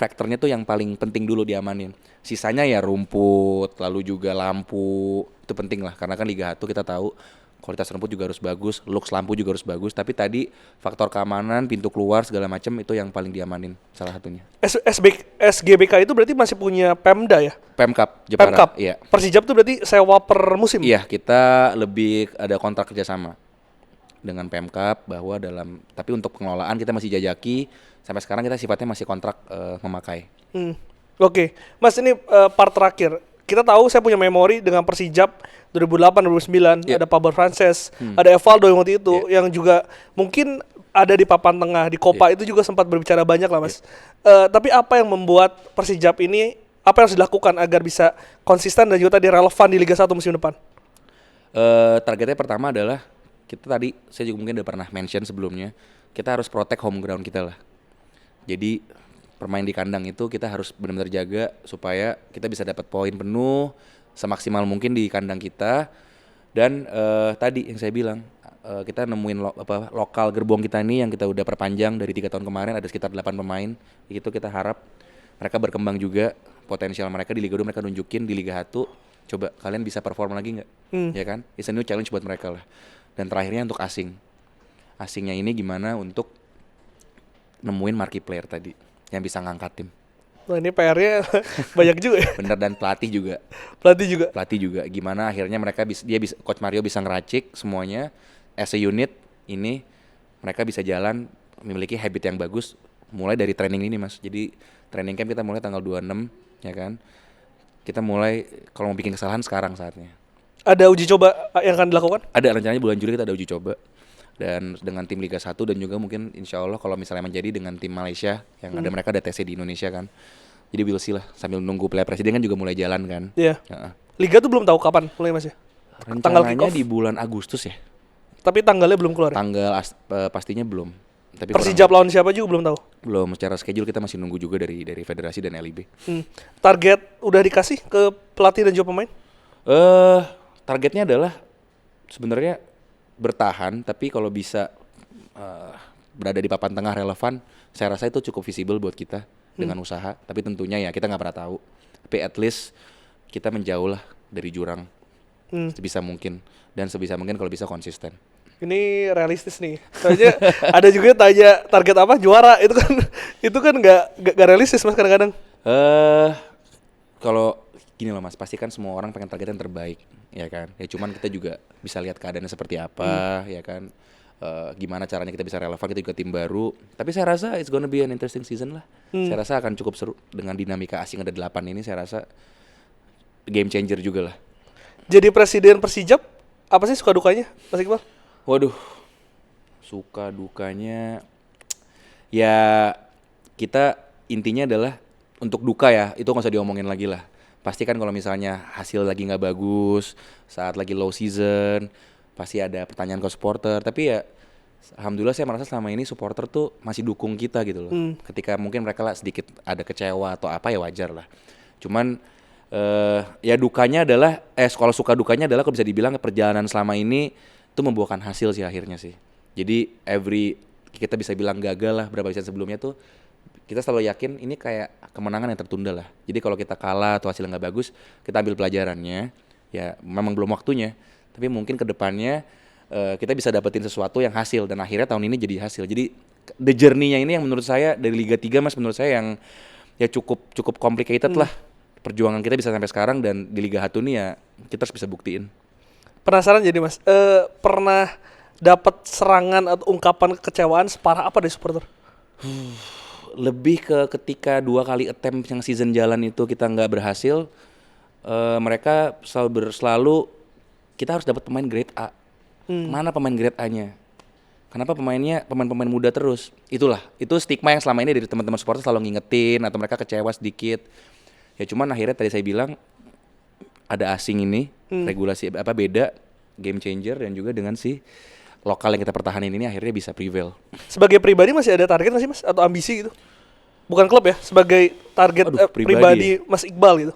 faktornya tuh yang paling penting dulu diamanin. Sisanya ya rumput, lalu juga lampu itu penting lah. Karena kan Liga 1 kita tahu kualitas rumput juga harus bagus, looks lampu juga harus bagus. Tapi tadi faktor keamanan, pintu keluar segala macam itu yang paling diamanin salah satunya. SGBK itu berarti masih punya Pemda ya? Pemkap Jepara. Pemkap. Iya. Persijap tuh berarti sewa per musim? Iya, kita lebih ada kontrak kerjasama dengan Pemkap bahwa tapi untuk pengelolaan kita masih jajaki. Sampai sekarang kita sifatnya masih kontrak memakai. Oke. Mas ini part terakhir. Kita tahu saya punya memori dengan Persijap 2008-2009, ada Pablo Frances, ada Evaldo yang waktu itu, yang juga mungkin ada di papan tengah, di Copa itu juga sempat berbicara banyak lah mas. Tapi apa yang membuat Persijap ini, apa yang harus dilakukan agar bisa konsisten dan juga tadi relevan di Liga 1 musim depan? Targetnya pertama adalah, saya juga mungkin udah pernah mention sebelumnya, kita harus protect home ground kita lah. Jadi permain di kandang itu kita harus benar-benar jaga supaya kita bisa dapat poin penuh semaksimal mungkin di kandang kita. Dan tadi yang saya bilang kita nemuin lokal gerbong kita ini yang kita udah perpanjang dari 3 tahun kemarin, ada sekitar 8 pemain. Itu kita harap mereka berkembang juga, potensial mereka di Liga 2 mereka nunjukin, di Liga 1 coba kalian bisa perform lagi nggak? Ya kan? It's a new challenge buat mereka lah. Dan terakhirnya untuk asingnya ini gimana untuk nemuin marquee player tadi yang bisa ngangkat tim. Wah ini PR-nya banyak juga ya. Bener, dan pelatih juga. Pelatih juga. Gimana akhirnya Coach Mario bisa ngeracik semuanya as a unit ini, mereka bisa jalan memiliki habit yang bagus mulai dari training ini mas. Jadi training camp kita mulai tanggal 26 ya kan. Kita mulai kalau mau bikin kesalahan sekarang saatnya. Ada uji coba yang akan dilakukan? Ada, rencananya bulan Juli kita ada uji coba. Dan dengan tim Liga 1 dan juga mungkin insya Allah kalau misalnya menjadi dengan tim Malaysia yang mereka ada TC di Indonesia kan. Jadi we'll see lah, sambil nunggu Piala Presiden kan juga mulai jalan kan. Iya. Liga tuh belum tahu kapan mulai mas ya? Rencananya di bulan Agustus ya. Tapi tanggalnya belum keluar ya? Tanggal pastinya belum. Tapi Persijap lawan siapa juga belum tahu? Belum, secara schedule kita masih nunggu juga dari Federasi dan LIB. Target udah dikasih ke pelatih dan juga pemain? Targetnya adalah sebenarnya bertahan, tapi kalau bisa berada di papan tengah relevan, saya rasa itu cukup visible buat kita dengan usaha. Tapi tentunya ya kita nggak pernah tahu. Tapi at least kita menjauh lah dari jurang sebisa mungkin, dan sebisa mungkin kalau bisa konsisten. Ini realistis nih. Soalnya ada juga tanya target apa juara, itu kan nggak realistis mas kadang-kadang. Kalau gini loh mas, pasti kan semua orang pengen target yang terbaik, ya kan. Ya cuman kita juga bisa lihat keadaannya seperti apa, ya kan. Gimana caranya kita bisa relevan, kita juga tim baru. Tapi saya rasa it's gonna be an interesting season lah. Saya rasa akan cukup seru dengan dinamika asing ada 8 ini. Saya rasa game changer juga lah. Jadi presiden Persijap, apa sih suka dukanya Mas Iqbal? Waduh, suka dukanya ya kita intinya adalah untuk duka ya, itu nggak usah diomongin lagi lah. Pasti kan kalau misalnya hasil lagi nggak bagus, saat lagi low season, pasti ada pertanyaan ke supporter. Tapi ya alhamdulillah saya merasa selama ini supporter tuh masih dukung kita gitu loh. Ketika mungkin mereka lah sedikit ada kecewa atau apa ya wajar lah. Cuman ya dukanya adalah kalau suka dukanya adalah kalau bisa dibilang perjalanan selama ini itu membuahkan hasil sih akhirnya sih. Jadi kita bisa bilang gagal lah berapa season sebelumnya tuh, kita selalu yakin ini kayak kemenangan yang tertunda lah. Jadi kalau kita kalah atau hasilnya nggak bagus, kita ambil pelajarannya. Ya memang belum waktunya, tapi mungkin kedepannya kita bisa dapetin sesuatu yang hasil, dan akhirnya tahun ini jadi hasil. Jadi the journey-nya ini yang menurut saya dari Liga 3 mas, menurut saya yang ya cukup complicated lah. Perjuangan kita bisa sampai sekarang, dan di Liga 1 ini ya kita harus bisa buktiin. Penasaran jadi mas, pernah dapat serangan atau ungkapan kekecewaan separah apa dari supporter? lebih ke ketika 2 kali attempt yang season jalan itu kita nggak berhasil, mereka selalu kita harus dapat pemain grade A. Mana pemain grade A-nya? Kenapa pemain-pemain muda terus? Itu stigma yang selama ini dari teman-teman supporter selalu ngingetin atau mereka kecewa sedikit. Ya cuman akhirnya tadi saya bilang ada asing ini, regulasi beda, game changer, dan juga dengan si lokal yang kita pertahanin ini akhirnya bisa prevail. Sebagai pribadi masih ada target nggak sih Mas? Atau ambisi gitu? Bukan klub ya, sebagai target pribadi Mas Iqbal gitu.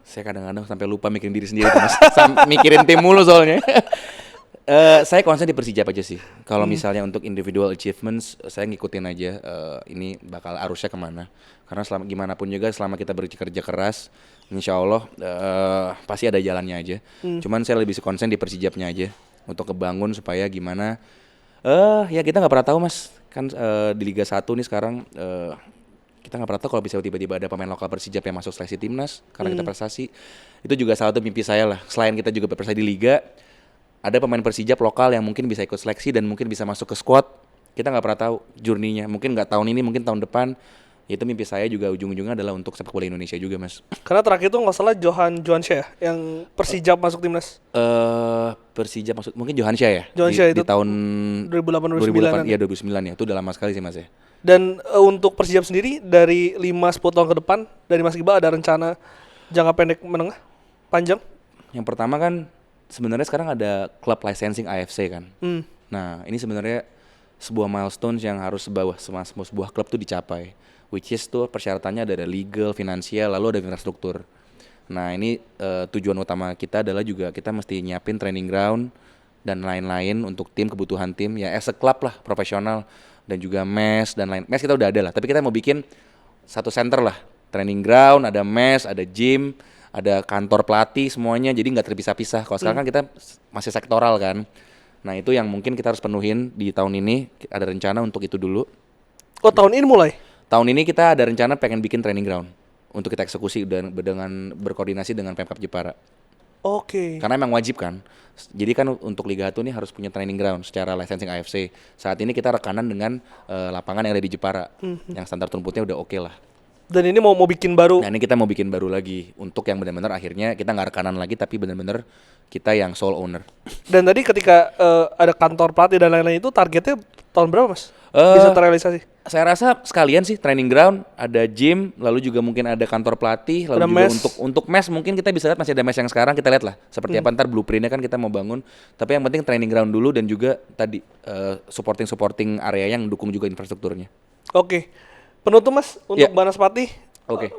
Saya kadang-kadang sampai lupa mikirin diri sendiri Mas. Mikirin tim mulu soalnya. Saya konsen di Persijap aja sih. Kalau misalnya untuk individual achievements, saya ngikutin aja ini bakal arusnya kemana. Karena gimana pun juga selama kita bekerja keras, insya Allah pasti ada jalannya aja. Cuman saya lebih konsen di Persijapnya aja untuk kebangun supaya gimana. Ya kita nggak pernah tahu Mas. Kan di Liga 1 nih sekarang kita nggak pernah tahu kalau bisa tiba-tiba ada pemain lokal Persijap yang masuk seleksi timnas karena kita prestasi. Itu juga salah satu mimpi saya lah. Selain kita juga berprestasi di Liga, ada pemain Persijap lokal yang mungkin bisa ikut seleksi dan mungkin bisa masuk ke squad. Kita nggak pernah tahu journey-nya. Mungkin nggak tahun ini, mungkin tahun depan. Itu mimpi saya juga ujung-ujungnya adalah untuk sepak bola Indonesia juga Mas. Karena terakhir itu nggak salah Johansyah ya, yang Persijap masuk timnas. Persijap maksud mungkin Johansyah ya. Johansyah itu di tahun 2008 iya 2009 ya. Itu udah lama sekali sih Mas ya. Dan untuk Persijap sendiri dari 5-10 tahun ke depan dari Mas Iqbal ada rencana jangka pendek, menengah, panjang? Yang pertama kan sebenarnya sekarang ada club licensing AFC kan. Nah ini sebenarnya sebuah milestone yang harus sebuah klub tuh dicapai. Which is tuh persyaratannya ada legal, finansial, lalu ada infrastruktur. Nah ini tujuan utama kita adalah juga kita mesti nyiapin training ground dan lain-lain untuk tim, kebutuhan tim. Ya as a club lah, profesional. Dan juga mes dan lain. Mes kita udah ada lah, tapi kita mau bikin satu center lah. Training ground, ada mes, ada gym, ada kantor pelatih semuanya, jadi nggak terpisah-pisah. Kalau sekarang kan kita masih sektoral kan. Nah itu yang mungkin kita harus penuhin di tahun ini. Ada rencana untuk itu dulu. Oh tahun ini mulai? Tahun ini kita ada rencana pengen bikin training ground untuk kita eksekusi dengan berkoordinasi dengan Pemkab Jepara. Oke. Karena emang wajib kan. Jadi kan untuk Liga 1 ini harus punya training ground secara licensing AFC. Saat ini kita rekanan dengan lapangan yang ada di Jepara. Yang standar rumputnya udah oke lah. Dan ini mau bikin baru? Nah ini kita mau bikin baru lagi. Untuk yang benar-benar akhirnya kita nggak rekanan lagi, tapi benar-benar kita yang sole owner. Dan tadi ketika ada kantor pelatih dan lain-lain itu targetnya tahun berapa Mas? Bisa terrealisasi? Saya rasa sekalian sih training ground, ada gym, lalu juga mungkin ada kantor pelatih, lalu ada juga mes. Untuk mes mungkin kita bisa lihat masih ada mes yang sekarang kita lihat lah seperti apa ntar blueprintnya kan kita mau bangun. Tapi yang penting training ground dulu dan juga tadi supporting area yang dukung juga infrastrukturnya. Oke. Penutup Mas untuk Banaspati. Oke.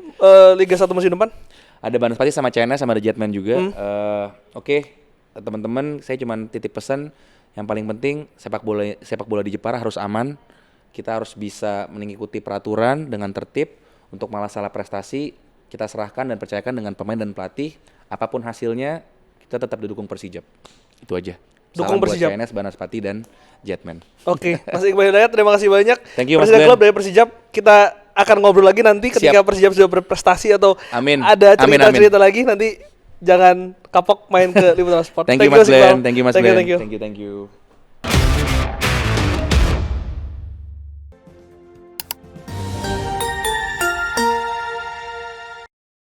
Liga 1 musim depan. Ada Banaspati sama CNS sama ada Jetman juga. Oke. Teman-teman, saya cuma titip pesan yang paling penting sepak bola di Jepara harus aman. Kita harus bisa mengikuti peraturan dengan tertib. Untuk masalah prestasi kita serahkan dan percayakan dengan pemain dan pelatih. Apapun hasilnya kita tetap didukung Persijap. Itu aja. Dukung Persijap. CNS, Banaspati dan Jetman. Oke, Mas Iqbal Hidayat, terima kasih banyak. Thank you, Presiden klub dari Persijap. Kita akan ngobrol lagi nanti ketika Persijap sudah berprestasi atau ada cerita-cerita lagi. Nanti jangan kapok main ke Liputan Sport. Thank you Mas Glenn. Thank you Mas Glenn. Thank you.